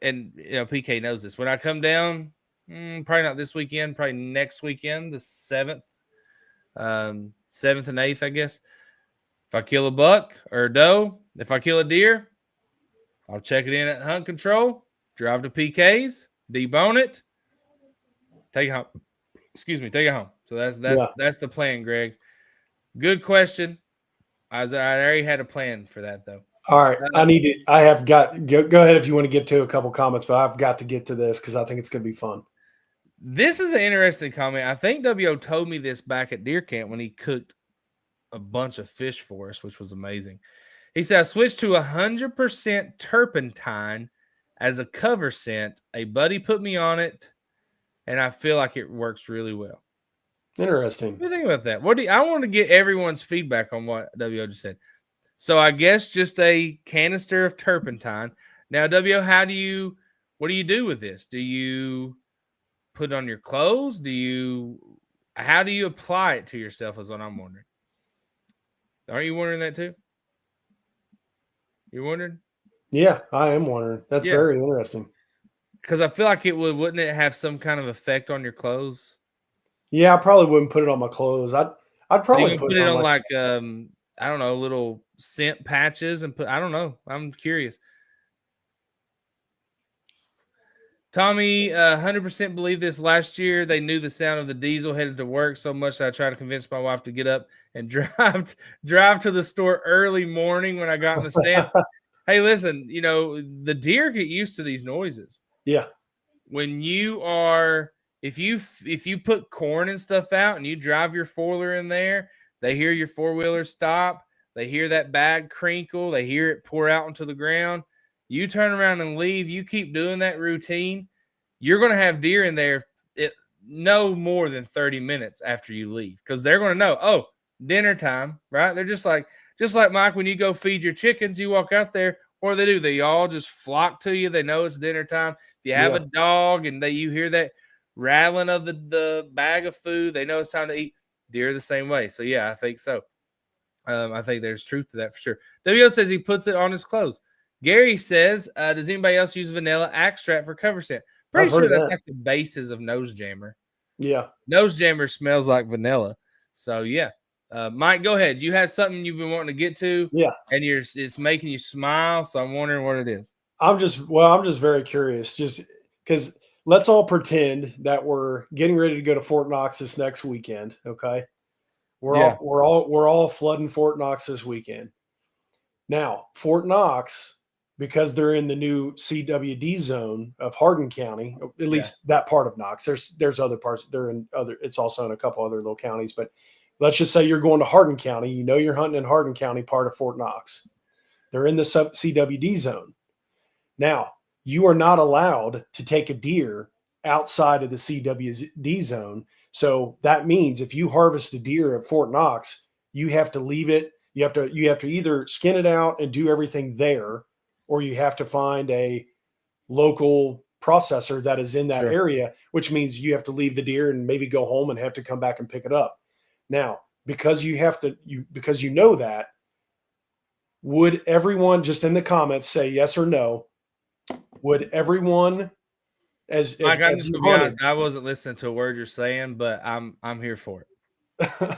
and PK knows this. When I come down, probably not this weekend, probably next weekend, the 7th, 7th and 8th, I guess. If I kill a buck or a doe, if I kill a deer, I'll check it in at hunt control, drive to PK's, debone it, take it home. Take it home. So that's the plan, Greg. Good question. I already had a plan for that though. All right. I have got, go ahead if you want to get to a couple comments, but I've got to get to this because I think it's going to be fun. This is an interesting comment. I think WO told me this back at deer camp when he cooked a bunch of fish for us, which was amazing. He said, I switched to 100% turpentine as a cover scent. A buddy put me on it, and I feel like it works really well. Interesting. What do you think about that? I want to get everyone's feedback on what WO just said. So I guess just a canister of turpentine. Now, WO, what do you do with this? Do you put it on your clothes? How do you apply it to yourself is what I'm wondering. Aren't you wondering that too? You're wondering? Yeah, I am wondering. That's very interesting. Because I feel like wouldn't it have some kind of effect on your clothes? Yeah, I probably wouldn't put it on my clothes. I'd probably put it on like I don't know, little scent patches and I don't know. I'm curious. Tommy, 100% believe this. Last year, they knew the sound of the diesel headed to work so much that I tried to convince my wife to get up and drive to the store early morning when I got in the stand. Hey, listen, the deer get used to these noises. Yeah. When you are, if you put corn and stuff out and you drive your four-wheeler in there, they hear your four-wheeler stop. They hear that bag crinkle. They hear it pour out into the ground. You turn around and leave. You keep doing that routine. You're going to have deer in there no more than 30 minutes after you leave because they're going to know, oh, dinner time, right? They're just like Mike, when you go feed your chickens, you walk out there. What do they do? They all just flock to you. They know it's dinner time. If you have a dog and you hear that rattling of the bag of food, they know it's time to eat. Deer the same way. So, yeah, I think so. I think there's truth to that for sure. WO says he puts it on his clothes. Gary says, does anybody else use vanilla extract for cover scent? Pretty sure that's like the basis of Nose Jammer. Yeah. Nose Jammer smells like vanilla. So, yeah. Mike, go ahead. You had something you've been wanting to get to. Yeah. And it's making you smile. So I'm wondering what it is. I'm just very curious, just because let's all pretend that we're getting ready to go to Fort Knox this next weekend. Okay. We're all flooding Fort Knox this weekend. Now, Fort Knox, because they're in the new CWD zone of Hardin County, at least that part of Knox. There's other parts. It's also in a couple other little counties, but let's just say you're going to Hardin County. You're hunting in Hardin County, part of Fort Knox. They're in the CWD zone. Now, you are not allowed to take a deer outside of the CWD zone. So that means if you harvest a deer at Fort Knox, you have to leave it. You have to either skin it out and do everything there, or you have to find a local processor that is in that area, which means you have to leave the deer and maybe go home and have to come back and pick it up. Now, because you know that, would everyone just in the comments say yes or no? Would everyone, Mike, I'm just gonna be honest, I wasn't listening to a word you're saying, but I'm here for it.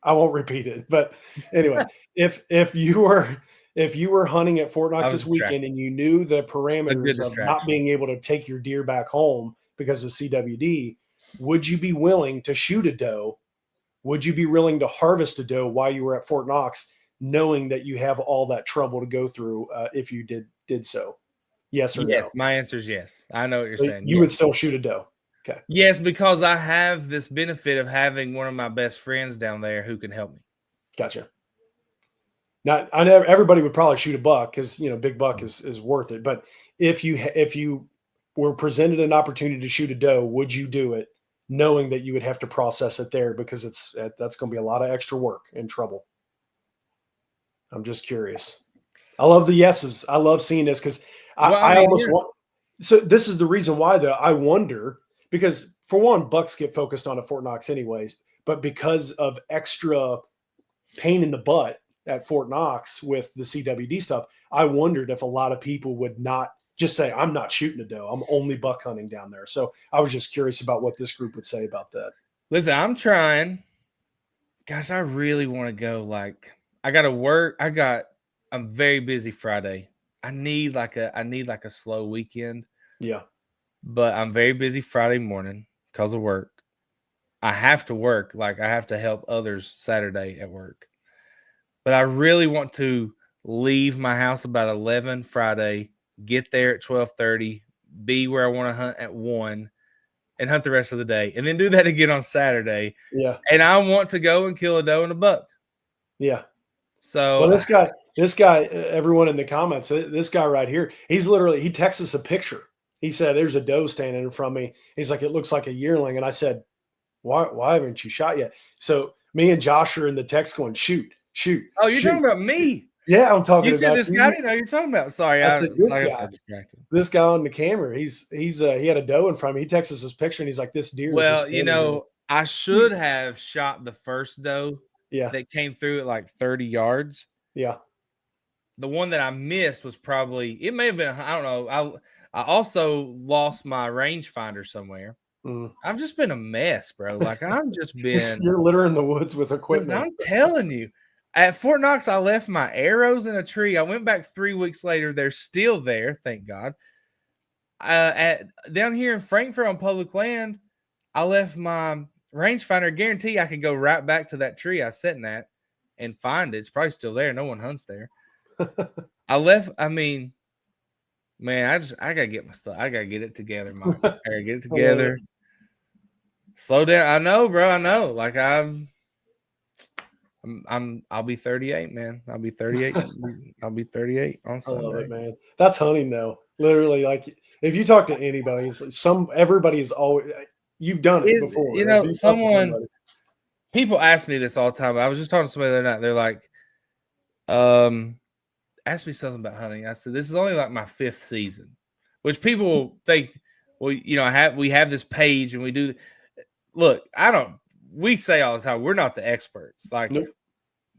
I won't repeat it, but anyway, if you were hunting at Fort Knox this weekend and you knew the parameters of not being able to take your deer back home because of CWD, would you be willing to shoot a doe? Would you be willing to harvest a doe while you were at Fort Knox, knowing that you have all that trouble to go through if you did so? Yes or no? Yes, my answer is yes. I know what you're saying. You would still shoot a doe. Okay. Yes, because I have this benefit of having one of my best friends down there who can help me. Gotcha. Now, I know everybody would probably shoot a buck because big buck is worth it. But if you were presented an opportunity to shoot a doe, would you do it, knowing that you would have to process it there because that's going to be a lot of extra work and trouble? I'm just curious. I love the yeses. I love seeing this because I almost want. So this is the reason why, though. I wonder because, for one, bucks get focused on at Fort Knox anyways, but because of extra pain in the butt at Fort Knox with the CWD stuff, I wondered if a lot of people would not just say, I'm not shooting a doe. I'm only buck hunting down there. So I was just curious about what this group would say about that. Listen, I'm trying. Gosh, I really want to go. Like, I got to work. I'm very busy Friday. I need like a slow weekend. Yeah. But I'm very busy Friday morning because of work. I have to work. Like, I have to help others Saturday at work. but I really want to leave my house about 11 Friday, get there at 12:30, be where I want to hunt at 1, and hunt the rest of the day, and then do that again on Saturday. Yeah. And I want to go and kill a doe and a buck. Yeah. So Well, this guy, everyone in the comments, this guy right here, he texts us a picture. He said, "There's a doe standing in front of me." He's like, "It looks like a yearling," and I said, "Why haven't you shot yet?" So me and Josh are in the text going, "Shoot, shoot, oh, you're shoot." talking about me. Yeah, I'm talking You said about this guy, you. I didn't know you're talking about. Sorry, I I said, like I said, distracted. this guy on the camera, he had a doe in front of me. He texts us his picture and he's like, "This deer is just Well, standing here." I should have shot the first doe Yeah, that came through at like 30 yards. yeah. The one that I missed was probably, it may have been, I don't know. I also lost my rangefinder somewhere. Mm. I've just been a mess, bro. Like I've just been, You're littering the woods with equipment. I'm telling you. At Fort Knox, I left my arrows in a tree. I went back 3 weeks later. They're still there, thank God. At down here in Frankfurt on public land, I left my rangefinder. Guarantee I could go right back to that tree I was sitting at and find it. It's probably still there. No one hunts there. I left. I mean, man, I gotta get my stuff. I gotta get it together, Mike. I gotta get it together. Slow down. I know, bro. I know. Like I'll be 38, man. I'll be 38. I'll be 38 on Sunday. I love it, man. That's hunting, though. Literally, like if you talk to anybody, it's like everybody is always. You've done it before. You know, people ask me this all the time. I was just talking to somebody the other night. They're like, ask me something about hunting. I said, this is only like my 5th season, which people think, well, we have this page and we do. Look, we say all the time, we're not the experts. Like, nope.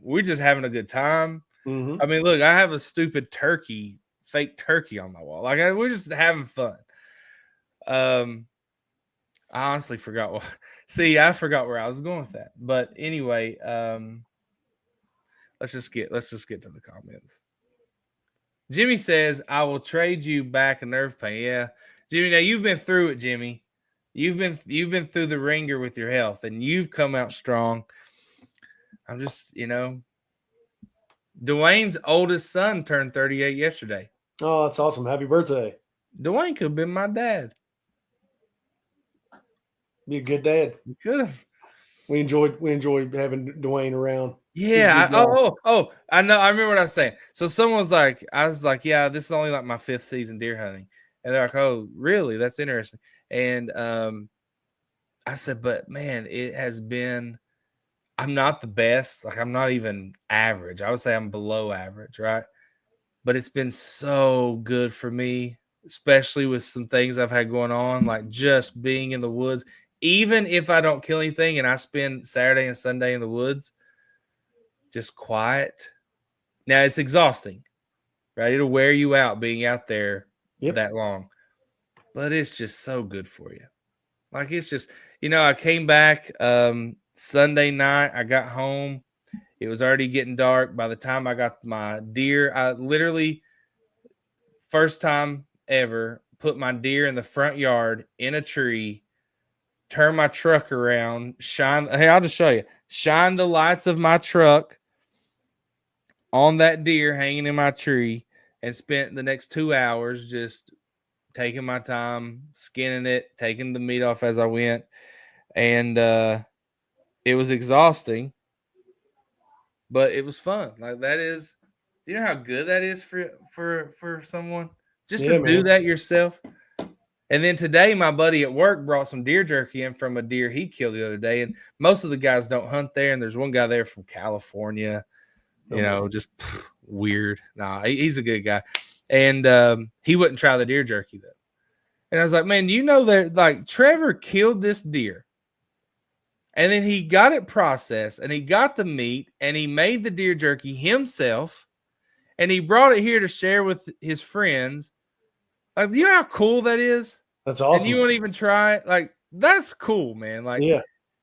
We're just having a good time. Mm-hmm. I mean, look, I have a stupid fake turkey on my wall. Like, we're just having fun. I honestly forgot what. See, I forgot where I was going with that. But anyway, let's just get to the comments. Jimmy says, "I will trade you back a nerve pain." Yeah, Jimmy. Now you've been through it, Jimmy. You've been through the ringer with your health, and you've come out strong. I'm just, Dwayne's oldest son turned 38 yesterday. Oh, that's awesome! Happy birthday. Dwayne could have been my dad. Be a good dad. He could have. We enjoyed having Dwayne around. Yeah. I know. I remember what I was saying. So someone was like, I was like, yeah, this is only like my 5th season deer hunting. And they're like, oh, really? That's interesting. And I said, but man, it has been, I'm not the best. Like I'm not even average. I would say I'm below average, right? But it's been so good for me, especially with some things I've had going on, like just being in the woods. Even if I don't kill anything and I spend Saturday and Sunday in the woods, just quiet. Now it's exhausting, right? It'll wear you out being out there that long, but it's just so good for you. Like it's just, I came back Sunday night. I got home. It was already getting dark. By the time I got my deer, I literally, first time ever, put my deer in the front yard in a tree, turn my truck around, hey, I'll just show you. Shine the lights of my truck on that deer hanging in my tree and spent the next 2 hours just taking my time, skinning it, taking the meat off as I went. And it was exhausting, but it was fun. Like that is, do you know how good that is for someone just to do that yourself? And then today, my buddy at work brought some deer jerky in from a deer he killed the other day. And most of the guys don't hunt there. And there's one guy there from California, just weird. Nah, he's a good guy. And he wouldn't try the deer jerky, though. And I was like, man, that like Trevor killed this deer. And then he got it processed and he got the meat and he made the deer jerky himself. And he brought it here to share with his friends. Like, you know how cool that is? That's awesome. And you won't even try it? Like, that's cool, man. Like,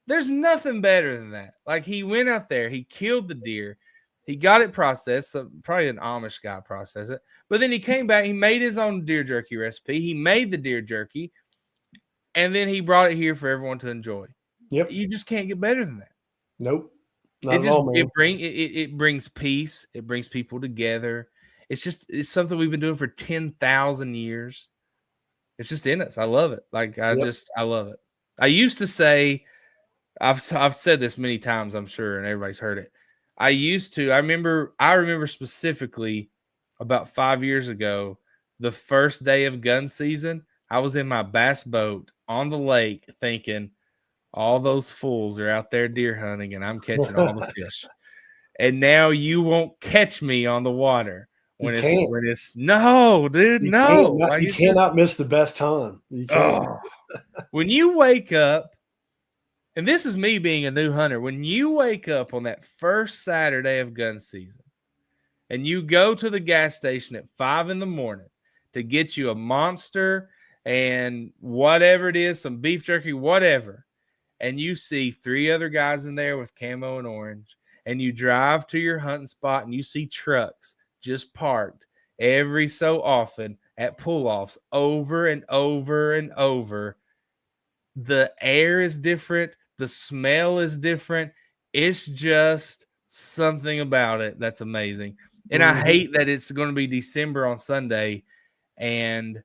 there's nothing better than that. Like, he went out there, he killed the deer, he got it processed. So probably an Amish guy processed it. But then he came back, he made his own deer jerky recipe. He made the deer jerky, and then he brought it here for everyone to enjoy. Yep. You just can't get better than that. Nope. Not at all, man. It brings peace. It brings people together. It's something we've been doing for 10,000 years. It's just in us. I love it. Like I love it. I used to say, I've said this many times, I'm sure, and everybody's heard it. I remember specifically about 5 years ago, the first day of gun season, I was in my bass boat on the lake thinking, all those fools are out there deer hunting and I'm catching all the fish. And now you won't catch me on the water You when can't. it's no, dude, You can't. no. Like You it's just cannot miss the best time. You can't. when you wake up, and this is me being a new hunter, when you wake up on that first Saturday of gun season and you go to the gas station at 5 a.m. to get you a Monster and whatever it is, some beef jerky, whatever, and you see 3 other guys in there with camo and orange, and you drive to your hunting spot and you see trucks just parked every so often at pull-offs over and over and over. The air is different. The smell is different. It's just something about it that's amazing. And I hate that it's going to be December on Sunday and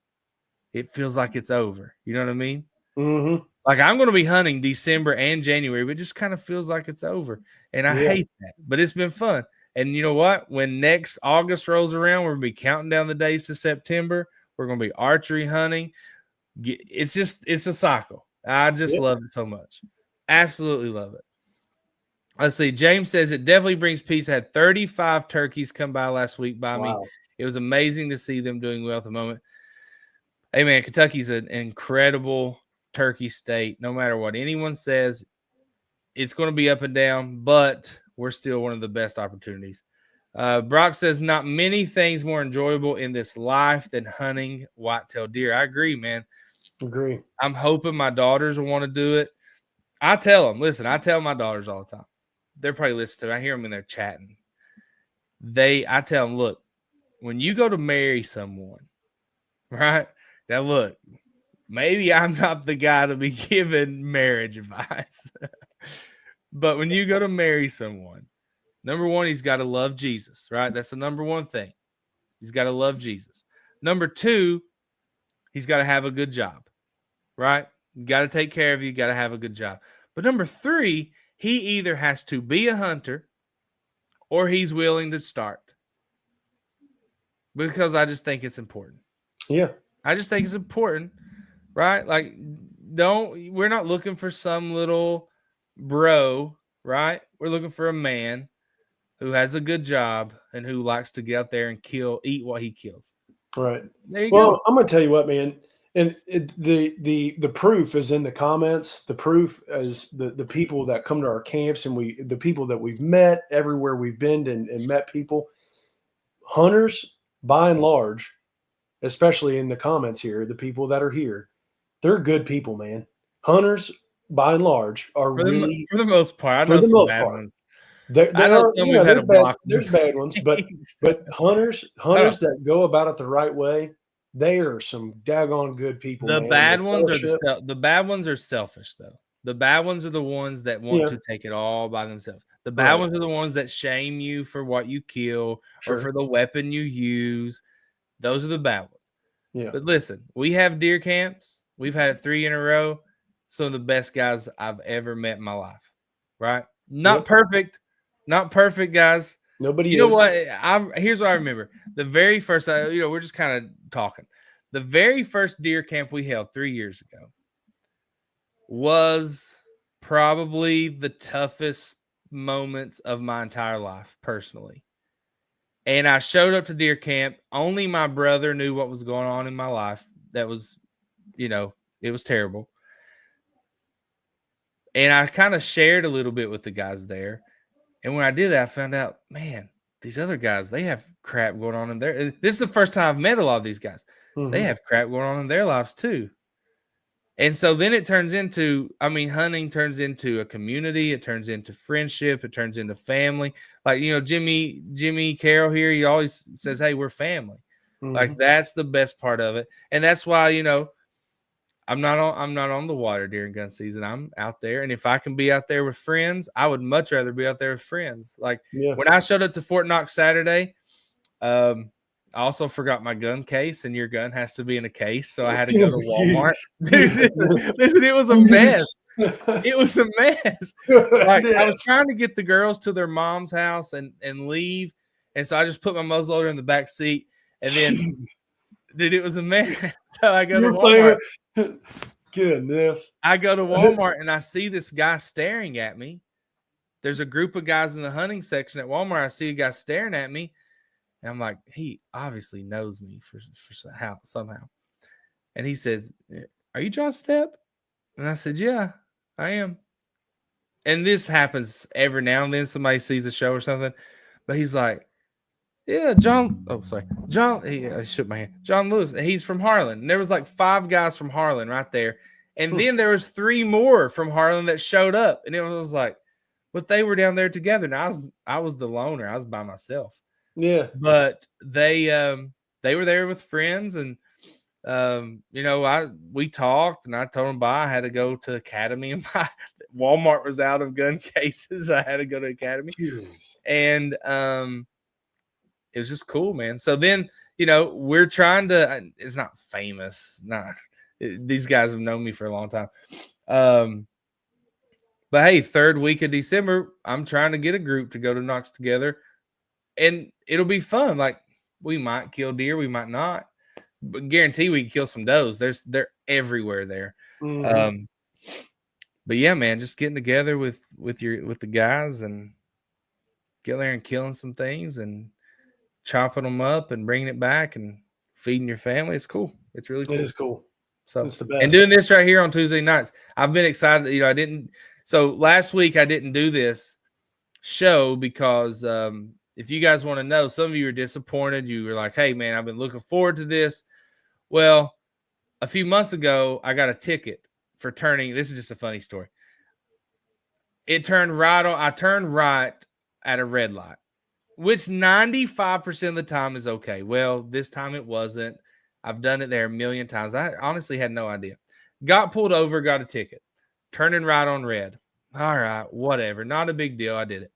it feels like it's over. You know what I mean? Mm-hmm. Like I'm going to be hunting December and January, but it just kind of feels like it's over. And I hate that, but it's been fun. And you know what? When next August rolls around, we're going to be counting down the days to September. We're going to be archery hunting. It's a cycle. I just love it so much. Absolutely love it. Let's see. James says it definitely brings peace. I had 35 turkeys come by last week by me. It was amazing to see them doing well at the moment. Hey, man, Kentucky's an incredible turkey state. No matter what anyone says, it's going to be up and down, but we're still one of the best opportunities. Brock says, not many things more enjoyable in this life than hunting whitetail deer. I agree, man. Agree. I'm hoping my daughters will want to do it. I tell them, listen, I tell my daughters all the time. They're probably listening to me. I hear them in there chatting. I tell them, look, when you go to marry someone, right? Now, look, maybe I'm not the guy to be giving marriage advice. But when you go to marry someone, number one, he's got to love Jesus, right? That's the number one thing. He's got to love Jesus. Number two, he's got to have a good job, right? You got to take care of you. You got to have a good job. But number three, he either has to be a hunter or he's willing to start. Because I just think it's important. Yeah. I just think it's important, right? Like, we're not looking for some little bro, right? We're looking for a man who has a good job and who likes to get out there and eat what he kills. Right. There you go. I'm going to tell you what, man. And the proof is in the comments. The proof is the people that come to our camps and the people that we've met everywhere we've been and met people. Hunters, by and large, especially in the comments here, the people that are here, they're good people, man. Hunters, by and large, are for the most part. I for know the some most bad part. ones. There are, there's bad ones, but hunters that go about it the right way, they are some daggone good people. The man. bad ones the bad ones are selfish though. The bad ones are the ones that want to take it all by themselves. The bad ones are the ones that shame you for what you kill or for the weapon you use. Those are the bad ones. Yeah. But listen, we have deer camps. We've had it 3 in a row. Some of the best guys I've ever met in my life. Right? Not perfect. Not perfect, guys. Nobody You know what? Here's what I remember. The very first, we're just kind of talking. The very first deer camp we held 3 years ago was probably the toughest moments of my entire life, personally. And I showed up to deer camp. Only my brother knew what was going on in my life. That was, it was terrible. And I kind of shared a little bit with the guys there. And when I did that, I found out, man, these other guys, they have crap going on in there. This is the first time I've met a lot of these guys. Mm-hmm. They have crap going on in their lives too. And so then it turns into, hunting turns into a community. It turns into friendship. It turns into family. Like, Jimmy Carroll here, he always says, hey, we're family. Mm-hmm. Like, that's the best part of it. And that's why, I'm not on the water during gun season. I'm out there, and if I can be out there with friends, I would much rather be out there with friends. Like when I showed up to Fort Knox Saturday, I also forgot my gun case, and your gun has to be in a case, so I had to go to Walmart. Dude, listen, it was a mess. It was a mess. Like I was trying to get the girls to their mom's house and leave, and so I just put my muzzleloader in the back seat, and then, dude, it was a mess. So I go to Walmart. Goodness. I go to Walmart and I see this guy staring at me. There's a group of guys in the hunting section at Walmart. I see a guy staring at me, and I'm like, he obviously knows me for somehow. And he says, "Are you John Stepp?" And I said, "Yeah, I am." And this happens every now and then. Somebody sees a show or something, but he's like, "Yeah, John." Oh, sorry, John. I shook my hand. John Lewis. He's from Harlan. And there was like 5 guys from Harlan right there, and then there was 3 more from Harlan that showed up, and it was like, but they were down there together. And I was the loner. I was by myself. Yeah, but they were there with friends, and we talked, and I told them bye. I had to go to Academy, and my Walmart was out of gun cases. I had to go to Academy, and it was just cool, man. So then, we're trying to. It's not famous. These guys have known me for a long time. But hey, 3rd week of December, I'm trying to get a group to go to Knox together, and it'll be fun. Like we might kill deer, we might not, but guarantee we can kill some does. They're everywhere there. Mm-hmm. But yeah, man, just getting together with the guys and getting there and killing some things and chopping them up and bringing it back and feeding your family. It's cool. It's really cool. It is cool. So it's the best. And doing this right here on Tuesday nights, I've been excited. I didn't. So last week I didn't do this show because if you guys want to know, some of you are disappointed. You were like, "Hey, man, I've been looking forward to this." Well, a few months ago, I got a ticket for turning. This is just a funny story. I turned right at a red light, which 95% of the time is okay. Well, this time it wasn't. I've done it there a million times. I honestly had no idea. Got pulled over, got a ticket. Turning right on red. All right, whatever. Not a big deal. I did it.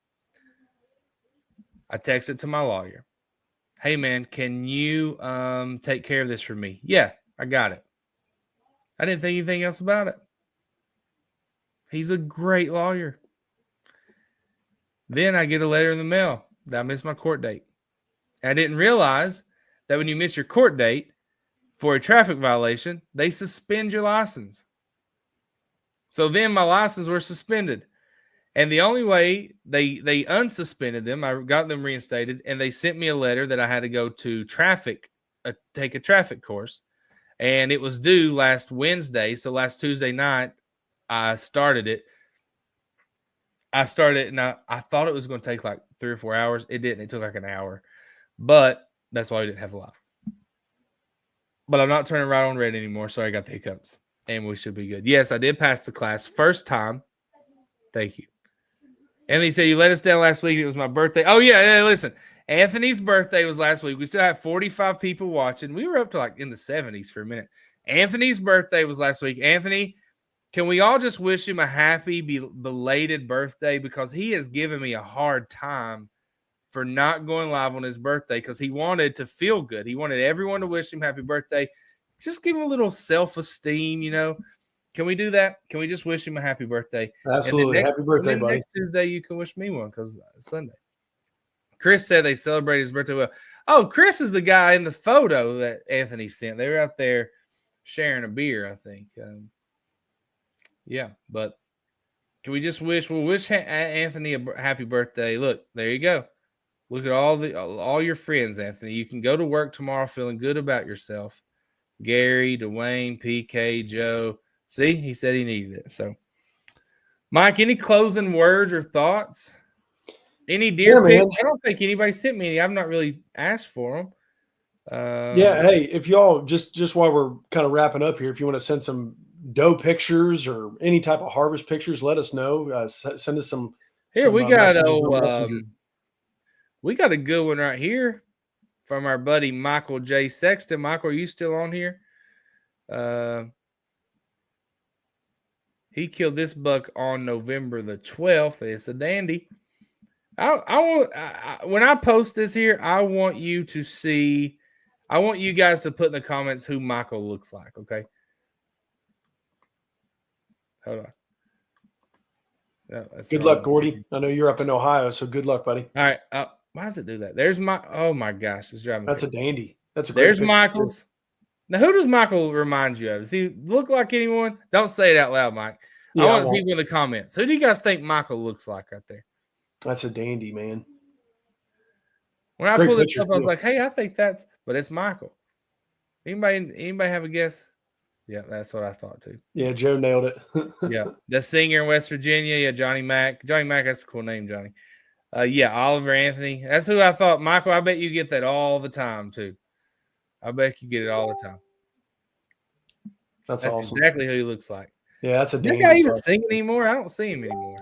I texted to my lawyer. "Hey, man, can you take care of this for me?" "Yeah, I got it." I didn't think anything else about it. He's a great lawyer. Then I get a letter in the mail that I missed my court date. And I didn't realize that when you miss your court date for a traffic violation, they suspend your license. So then my license were suspended. And the only way they unsuspended them, I got them reinstated, and they sent me a letter that I had to go to take a traffic course. And it was due last Wednesday. So last Tuesday night, I started it. And I thought it was going to take like 3 or 4 hours. It didn't. It took like an hour. But that's why we didn't have a live. But I'm not turning right on red anymore, so I got the hiccups. And we should be good. Yes, I did pass the class first time. Thank you. Anthony said, "You let us down last week. It was my birthday." Oh, yeah, listen. Anthony's birthday was last week. We still have 45 people watching. We were up to like in the 70s for a minute. Anthony's birthday was last week. Anthony, can we all just wish him a happy belated birthday? Because he has given me a hard time for not going live on his birthday because he wanted to feel good. He wanted everyone to wish him happy birthday. Just give him a little self-esteem, Can we do that? Can we just wish him a happy birthday? Absolutely. Happy birthday, buddy. Next Tuesday, you can wish me one because it's Sunday. Chris said they celebrated his birthday well. Oh, Chris is the guy in the photo that Anthony sent. They were out there sharing a beer, I think. Yeah, but can we just we'll wish Anthony a happy birthday. Look, there you go. Look at all your friends, Anthony. You can go to work tomorrow feeling good about yourself. Gary, Dwayne, PK, Joe. See, he said he needed it. So, Mike, any closing words or thoughts? Any deer pics? I don't think anybody sent me any. I've not really asked for them. Yeah, hey, if y'all just while we're kind of wrapping up here, if you want to send some doe pictures or any type of harvest pictures, let us know. Send us some. Here we got we got a good one right here from our buddy Michael J. Sexton. Michael, are you still on here? He killed this buck on November the 12th. It's a dandy. When I post this here, I want you to see. I want you guys to put in the comments who Michael looks like. Okay. Hold on. No, Good luck, Gordy. I know you're up in Ohio, so good luck, buddy. All right. Why does it do that? There's my. Oh my gosh, it's driving me That's crazy. a dandy. That's a great There's picture. Michael's. Now, who does Michael remind you of? Does he look like anyone? Don't say it out loud, Mike. Yeah, I want people in the comments. Who do you guys think Michael looks like right there? That's a dandy, man. When I pulled this up, I was like, "Hey, I think that's," but it's Michael. Anybody have a guess? Yeah, that's what I thought too. Yeah, Joe nailed it. Yeah, the singer in West Virginia. Yeah, Johnny Mac. Johnny Mac, that's a cool name, Johnny. Yeah, Oliver Anthony. That's who I thought. Michael, I bet you get that all the time too. I bet you get it all the time. That's awesome. Exactly who he looks like. Yeah, that's a dandy. That guy even sing anymore? I don't see him anymore.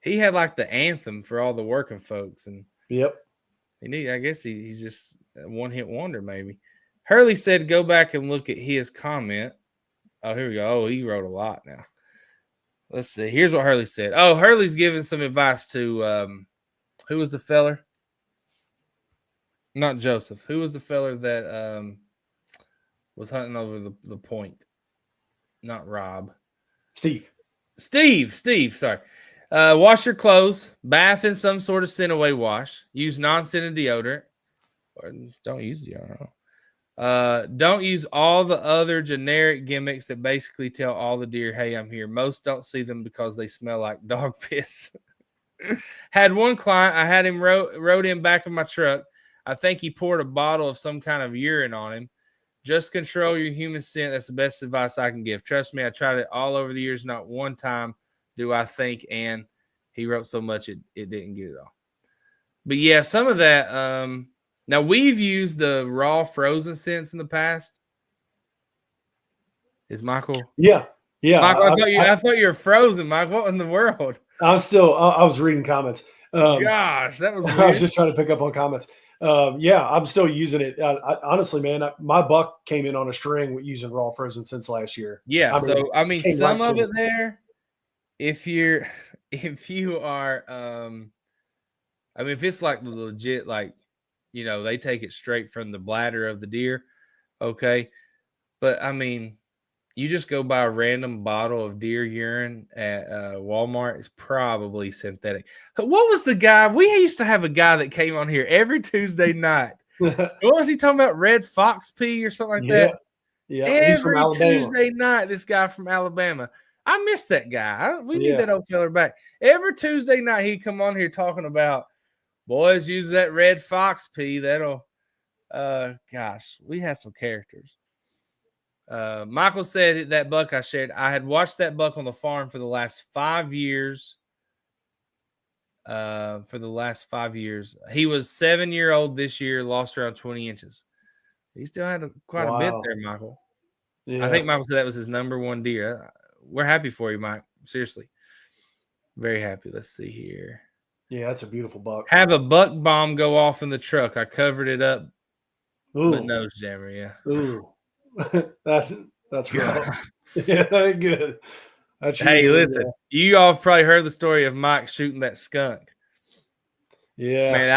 He had like the anthem for all the working folks, and yep. I guess he's just a one-hit wonder, maybe. Hurley said, "Go back and look at his comment." Oh, here we go. Oh, he wrote a lot now. Let's see. Here's what Hurley said. Oh, Hurley's giving some advice to who was the feller? Not Joseph. Who was the feller that was hunting over the point? Not Rob. Steve. Sorry. Wash your clothes. Bath in some sort of scent-away wash. Use non-scented deodorant. Or don't use deodorant. Don't use all the other generic gimmicks that basically tell all the deer, "Hey, I'm here." Most don't see them because they smell like dog piss. Had one client, I had him rode in back of my truck. I think he poured a bottle of some kind of urine on him. Just control your human scent. That's the best advice I can give. Trust me, I tried it all over the years. Not one time do I think, and he wrote so much it didn't get it all. But yeah, some of that. Now we've used the raw frozen scents in the past. Is Michael? Yeah. Michael, I thought you were frozen, Mike. What in the world? I was reading comments. Gosh, that was weird. I was just trying to pick up on comments. Yeah, I'm still using it. Honestly, man, my buck came in on a string using raw frozen since last year. Yeah, I mean some of it there. If you are, I mean, if it's like legit, like, you know, they take it straight from the bladder of the deer, okay. But I mean, you just go buy a random bottle of deer urine at Walmart, it's probably synthetic. What was the guy? We used to have a guy that came on here every Tuesday night. What was he talking about? Red fox pee or something like that? Yeah. Every Tuesday night, this guy from Alabama. I miss that guy. We need that old fella back. Every Tuesday night, he'd come on here talking about, boys, use that red fox pee. That'll, gosh, we had some characters. Michael said that buck I shared, I had watched that buck on the farm for the last 5 years. He was 7-year-old this year, lost around 20 inches. He still had quite a bit there, Michael. Yeah. I think Michael said that was his number one deer. We're happy for you, Mike. Seriously. Very happy. Let's see here. Yeah, that's a beautiful buck. Have a buck bomb go off in the truck. I covered it up. Ooh. But nose jammer, yeah. Ooh. that's rough. Yeah, good. Hey, listen. You all have probably heard the story of Mike shooting that skunk. Yeah. Man,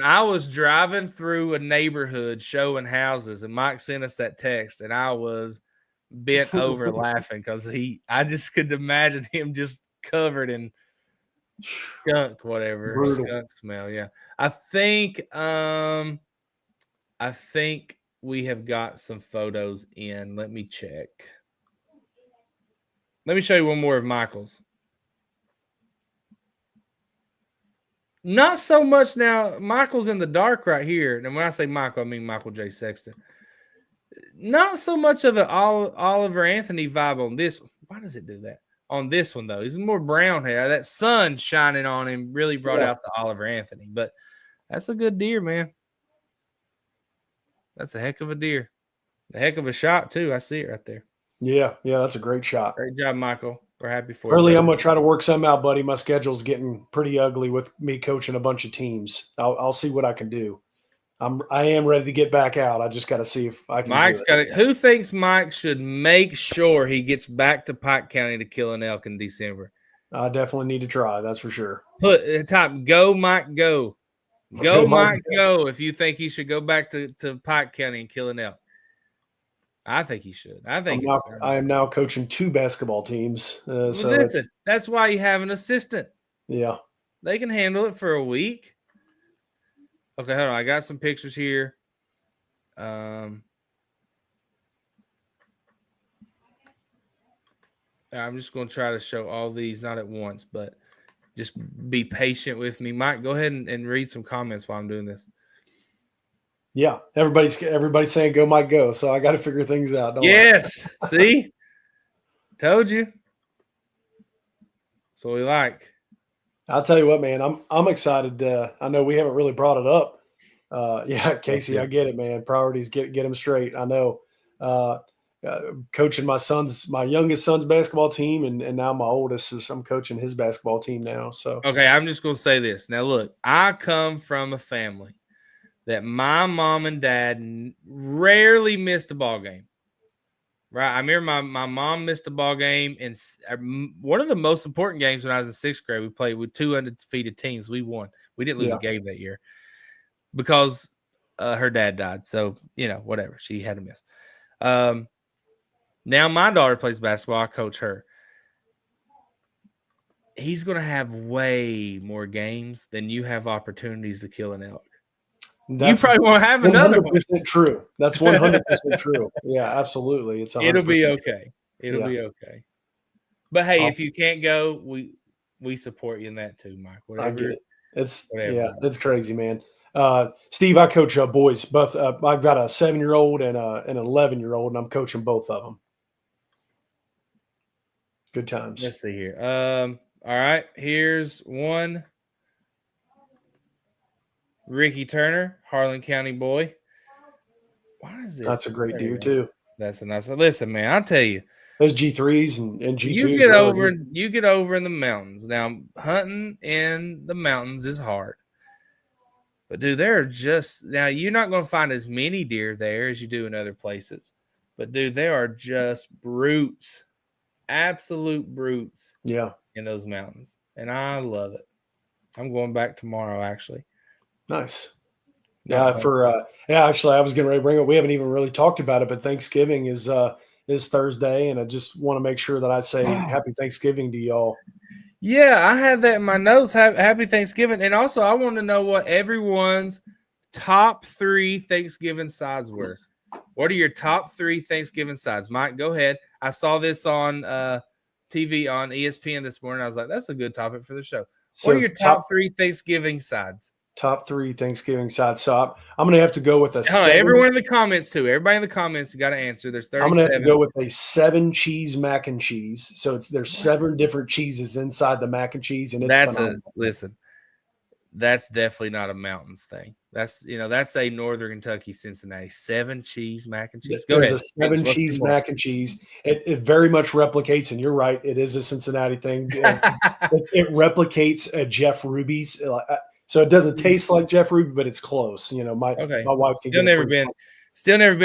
I was driving through a neighborhood showing houses, and Mike sent us that text, and I was bent over laughing because I just could imagine him just covered in skunk, whatever. Brutal. Skunk smell. Yeah. I think we have got some photos in. Let me check. Let me show you one more of Michael's. Not so much now. Michael's in the dark right here. And when I say Michael, I mean Michael J. Sexton. Not so much of an Oliver Anthony vibe on this one. Why does it do that? On this one, though. He's more brown hair. That sun shining on him really brought out the Oliver Anthony. But that's a good deer, man. That's a heck of a deer. A heck of a shot, too. I see it right there. Yeah, that's a great shot. Great job, Michael. We're happy for you. Early, I'm going to try to work some out, buddy. My schedule's getting pretty ugly with me coaching a bunch of teams. I'll see what I can do. I am ready to get back out. I just got to see if I can Mike's do got it. it. Who thinks Mike should make sure he gets back to Pike County to kill an elk in December? I definitely need to try. That's for sure. Put type go Mike go. Go Mike go if you think he should go back to Pike County and kill an elk. I think he should. I think I am now coaching 2 basketball teams. So listen, that's why you have an assistant. Yeah. They can handle it for a week. Okay, hold on. I got some pictures here. I'm just going to try to show all these, not at once, but just be patient with me. Mike, go ahead and read some comments while I'm doing this. Yeah, everybody's saying go Mike go, so I got to figure things out. Yes, see, told you. That's what we like. I'll tell you what, man, I'm excited. I know we haven't really brought it up. Yeah, Casey, I get it, man. Priorities, get them straight. I know. Coaching my youngest son's basketball team, and now my oldest I'm coaching his basketball team now. So okay, I'm just going to say this. Now, look, I come from a family that my mom and dad rarely missed a ball game. Right, I remember my mom missed a ball game, and one of the most important games when I was in 6th grade, we played with 2 undefeated teams. We won. We didn't lose a game that year because her dad died. So whatever, she had to miss. Now my daughter plays basketball. I coach her. He's going to have way more games than you have opportunities to kill an elk. You probably won't have another one. 100% true. That's 100% true. Yeah, absolutely. It'll be okay. It'll be okay. But hey, if you can't go, we support you in that too, Mike. Whatever. I get it. It's crazy, man. Steve, I coach boys. Both. I've got a 7-year-old and an 11-year-old, and I'm coaching both of them. Good times. Let's see here. All right. Here's one. Ricky Turner, Harlan County boy. Why is it? That's a great deer too. That's a nice. Listen, man, I'll tell you. Those G3s and G2s. You get over in the mountains. Now, hunting in the mountains is hard. But dude, you're not going to find as many deer there as you do in other places. But dude, there are just brutes. Absolute brutes. Yeah. In those mountains. And I love it. I'm going back tomorrow, actually. Nice. Yeah, actually I was getting ready to bring it. We haven't even really talked about it, but Thanksgiving is Thursday, and I just want to make sure that I say happy Thanksgiving to y'all. Yeah, I had that in my notes. Happy Thanksgiving. And also I want to know what everyone's top 3 Thanksgiving sides were. What are your top 3 Thanksgiving sides? Mike, go ahead. I saw this on TV on ESPN this morning. I was like, that's a good topic for the show. What are your top 3 Thanksgiving sides? Top 3 Thanksgiving sides. So I'm going to have to go with everyone in the comments too. Everybody in the comments got to answer. There's 37. I'm going to have to go with a 7 cheese mac and cheese. So there's 7 different cheeses inside the mac and cheese, and it's phenomenal. That's definitely not a mountains thing. That's a Northern Kentucky, Cincinnati 7 cheese mac and cheese. Go ahead. There's a 7 cheese mac and cheese. It very much replicates, and you're right, it is a Cincinnati thing. It replicates a Jeff Ruby's. So it doesn't taste like Jeff Ruby, but it's close. My wife can still never been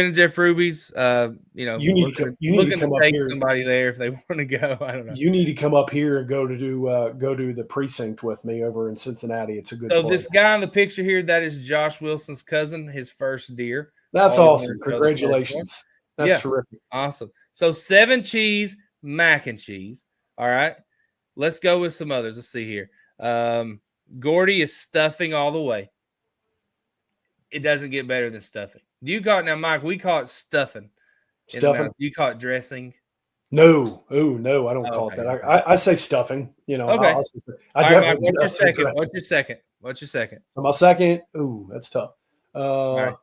to Jeff Ruby's. You need to come up here. Somebody there if they want to go. I don't know. You need to come up here and go to the precinct with me over in Cincinnati. It's a good place. This guy in the picture here, that is Josh Wilson's cousin, his first deer. That's awesome. Congratulations. That's terrific. Awesome. So 7 cheese, mac and cheese. All right. Let's go with some others. Let's see here. Gordy is stuffing all the way. It doesn't get better than stuffing. Do you call it now, Mike? We call it stuffing. Stuffing. You call it dressing? No. No, I don't call it that. I say stuffing. Okay. Mike, what's your second? What's your second? So my second. That's tough. Right.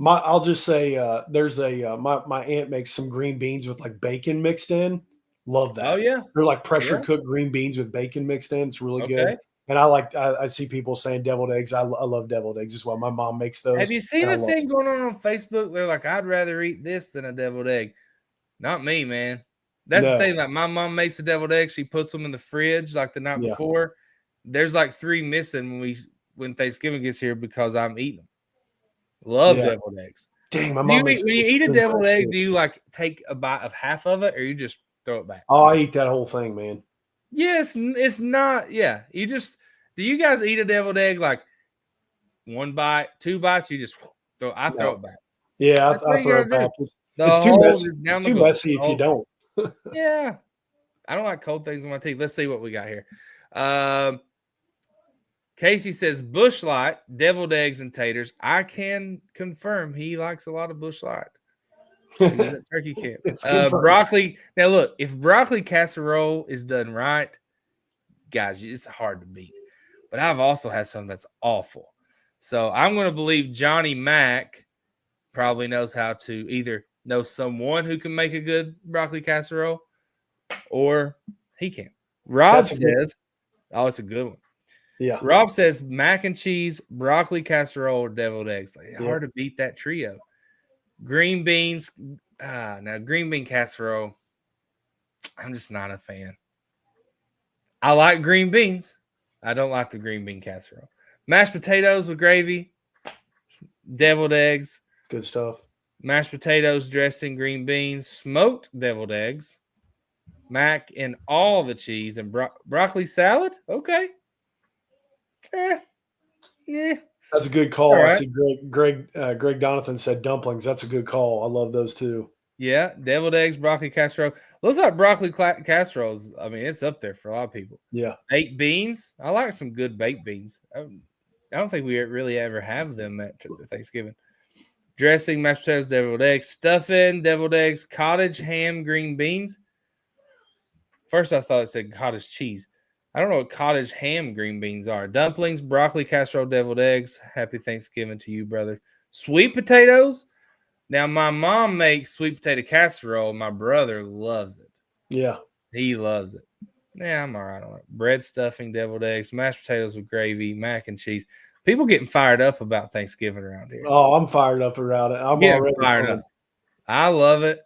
I'll just say there's my aunt makes some green beans with like bacon mixed in. Love that. Oh yeah. They're like pressure cooked green beans with bacon mixed in. It's really good. And I see people saying deviled eggs. I love deviled eggs as well. My mom makes those. Have you seen the thing going on Facebook? They're like, I'd rather eat this than a deviled egg. Not me, man. That's the thing. Like my mom makes the deviled eggs. She puts them in the fridge like the night before. There's like 3 missing when Thanksgiving gets here because I'm eating them. Love Yeah. deviled eggs. Dang, my Do you mom eat, makes when you eat a good deviled bread egg, too. do you like take a bite of half of it, or you just throw it back? Oh, I eat that whole thing, man. Yes, it's not. Yeah, you just do. You guys eat a deviled egg like one bite, two bites? You just throw. I throw No. it back. Yeah, That's I what you throw gotta it do. back. The It's too whole messy. just It's down the too gullet. messy The if you whole thing. don't. Yeah, I don't like cold things in my teeth. Let's see what we got here. Um, Casey says Bush Light, deviled eggs, and taters. I can confirm he likes a lot of Bush Light. He was at turkey camp. It's confirmed. Broccoli. Now look, if broccoli casserole is done right, guys, it's hard to beat. But I've also had some that's awful. So I'm going to believe Johnny Mack probably knows how to either know someone who can make a good broccoli casserole, or he can. Rob That's a good. says, "Oh, it's a good one." Yeah. Rob says mac and cheese, broccoli casserole, or deviled eggs. Like, Yep. hard to beat that trio. Green beans. Now green bean casserole. I'm just not a fan. I like green beans. I don't like the green bean casserole. Mashed potatoes with gravy, deviled eggs, Good stuff. mashed potatoes, dressing, green beans, smoked deviled eggs, mac and all the cheese, and broccoli salad. Okay. Yeah. That's a good All call. I right. see Greg Donathan said dumplings. That's a good call. I love those too. Yeah. Deviled eggs, broccoli casserole. Looks like broccoli casseroles. I mean, it's up there for a lot of people. Yeah. Baked beans. I like some good baked beans. I don't think we really ever have them at Thanksgiving. Dressing, mashed potatoes, deviled eggs, stuffing, deviled eggs, cottage ham, green beans. First, I thought it said cottage cheese. I don't know what cottage ham green beans are. Dumplings, broccoli casserole, deviled eggs. Happy Thanksgiving to you, brother. Sweet potatoes. Now, my mom makes sweet potato casserole. My brother loves it. Yeah. He loves it. Yeah, I'm all right on it. Bread stuffing, deviled eggs, mashed potatoes with gravy, mac and cheese. People getting fired up about Thanksgiving around here. Oh, I'm fired up around it. I'm Getting already fired pumped. up. I love it.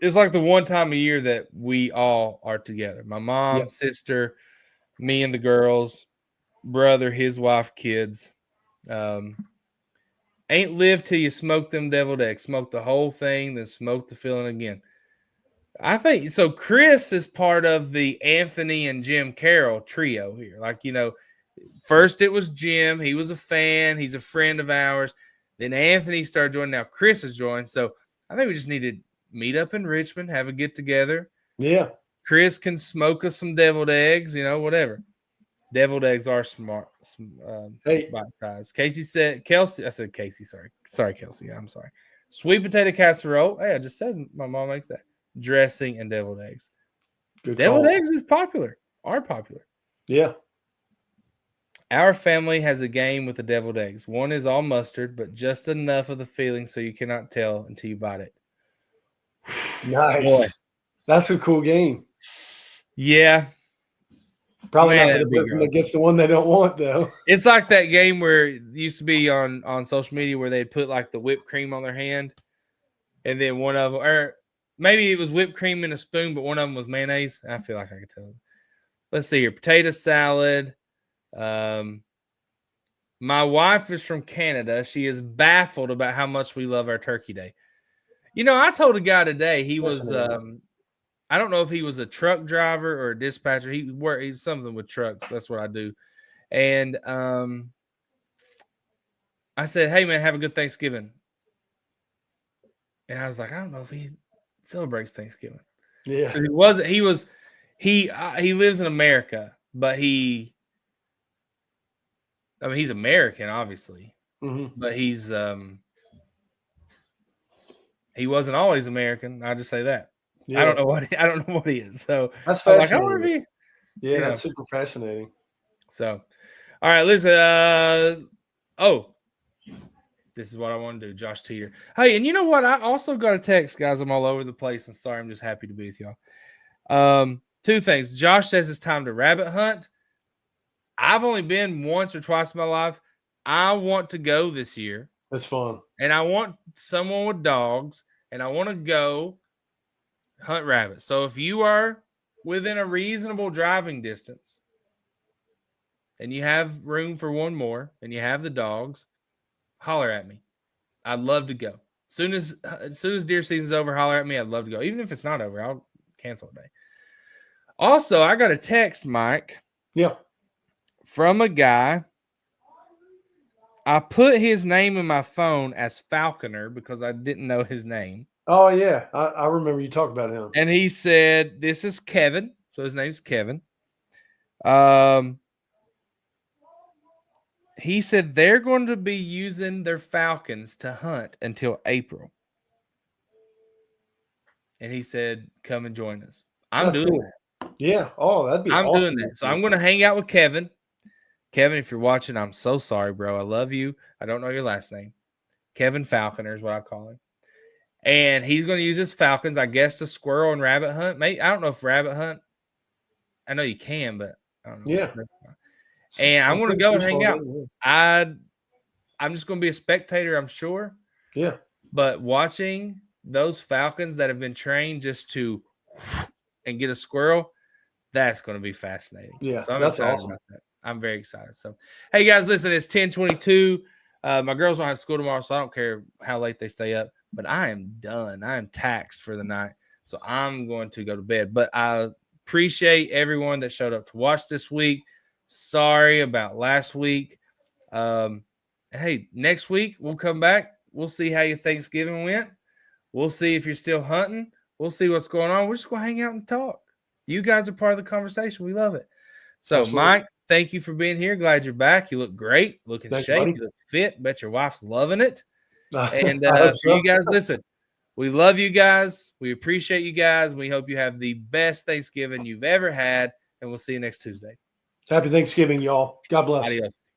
It's like the one time a year that we all are together. My mom, Yep. sister, me and the girls, brother, his wife, kids. Ain't live till you smoke them deviled eggs. Smoke the whole thing, then smoke the filling again. I think so. Chris is part of the Anthony and Jim Carroll trio here. Like, first it was Jim. He was a fan. He's a friend of ours. Then Anthony started joining. Now Chris has joined. So I think we just need to meet up in Richmond, have a get together. Yeah. Chris can smoke us some deviled eggs, whatever. Deviled eggs are smart, Hey. bite size. Casey said, Kelsey, I said Casey, sorry, Kelsey, I'm sorry. Sweet potato casserole. Hey, I just said my mom makes that. Dressing and deviled eggs. Good Deviled calls. eggs is popular, are popular. Yeah. Our family has a game with the deviled eggs. One is all mustard, but just enough of the filling so you cannot tell until you bite it. Nice. Boy. That's a cool game. Yeah. Probably Man, not for that'd the be person gross. that gets the one they don't want, though. It's like that game where it used to be on social media where they'd put like the whipped cream on their hand, and then one of them, or maybe it was whipped cream in a spoon, but one of them was mayonnaise. I feel like I could tell. Let's see here. Potato salad. My wife is from Canada. She is baffled about how much we love our Turkey Day. I told a guy today he was I don't know if he was a truck driver or a dispatcher. He's something with trucks. That's what I do. And I said, "Hey man, have a good Thanksgiving." And I was like, I don't know if he celebrates Thanksgiving. Yeah. He lives in America, but he's American, obviously. Mm-hmm. But he wasn't always American. I'll just say that. Yeah. I don't know what he is. So That's I'm like, I fascinating. wonder if he, Yeah, that's super fascinating. So, all right, listen. This is what I want to do, Josh Teeter. Hey, and you know what? I also got a text, guys. I'm all over the place, and sorry, I'm just happy to be with y'all. Two things. Josh says it's time to rabbit hunt. I've only been once or twice in my life. I want to go this year. That's fun. And I want someone with dogs, and I want to go hunt rabbits. So if you are within a reasonable driving distance, and you have room for one more and you have the dogs, holler at me. I'd love to go. As soon as deer season's over, holler at me. I'd love to go. Even if it's not over, I'll cancel a day. Also, I got a text, Mike. Yeah. From a guy. I put his name in my phone as Falconer because I didn't know his name. Oh, yeah. I remember you talked about him. And he said, this is Kevin. So his name's Kevin. He said they're going to be using their falcons to hunt until April. And he said, come and join us. I'm doing that. Yeah. Oh, that'd be awesome. I'm doing that. So I'm going to hang out with Kevin. Kevin, if you're watching, I'm so sorry, bro. I love you. I don't know your last name. Kevin Falconer is what I call him. And he's going to use his falcons, I guess, to squirrel and rabbit hunt. I don't know if rabbit hunt. I know you can, but I don't know. Yeah. And I'm going to go and hang out. I'm just going to be a spectator, I'm sure. Yeah. But watching those falcons that have been trained just to and get a squirrel, that's going to be fascinating. Yeah, so I'm that's excited awesome. about that. I'm very excited. So, hey, guys, listen, it's 10:22. My girls don't have school tomorrow, so I don't care how late they stay up. But I am done. I am taxed for the night. So I'm going to go to bed. But I appreciate everyone that showed up to watch this week. Sorry about last week. Hey, next week we'll come back. We'll see how your Thanksgiving went. We'll see if you're still hunting. We'll see what's going on. We're just going to hang out and talk. You guys are part of the conversation. We love it. So, absolutely. Mike, thank you for being here. Glad you're back. You look great. Look in shape. You look fit. Bet your wife's loving it. And so you guys, listen, we love you guys. We appreciate you guys. We hope you have the best Thanksgiving you've ever had. And we'll see you next Tuesday. Happy Thanksgiving, y'all. God bless. Adios.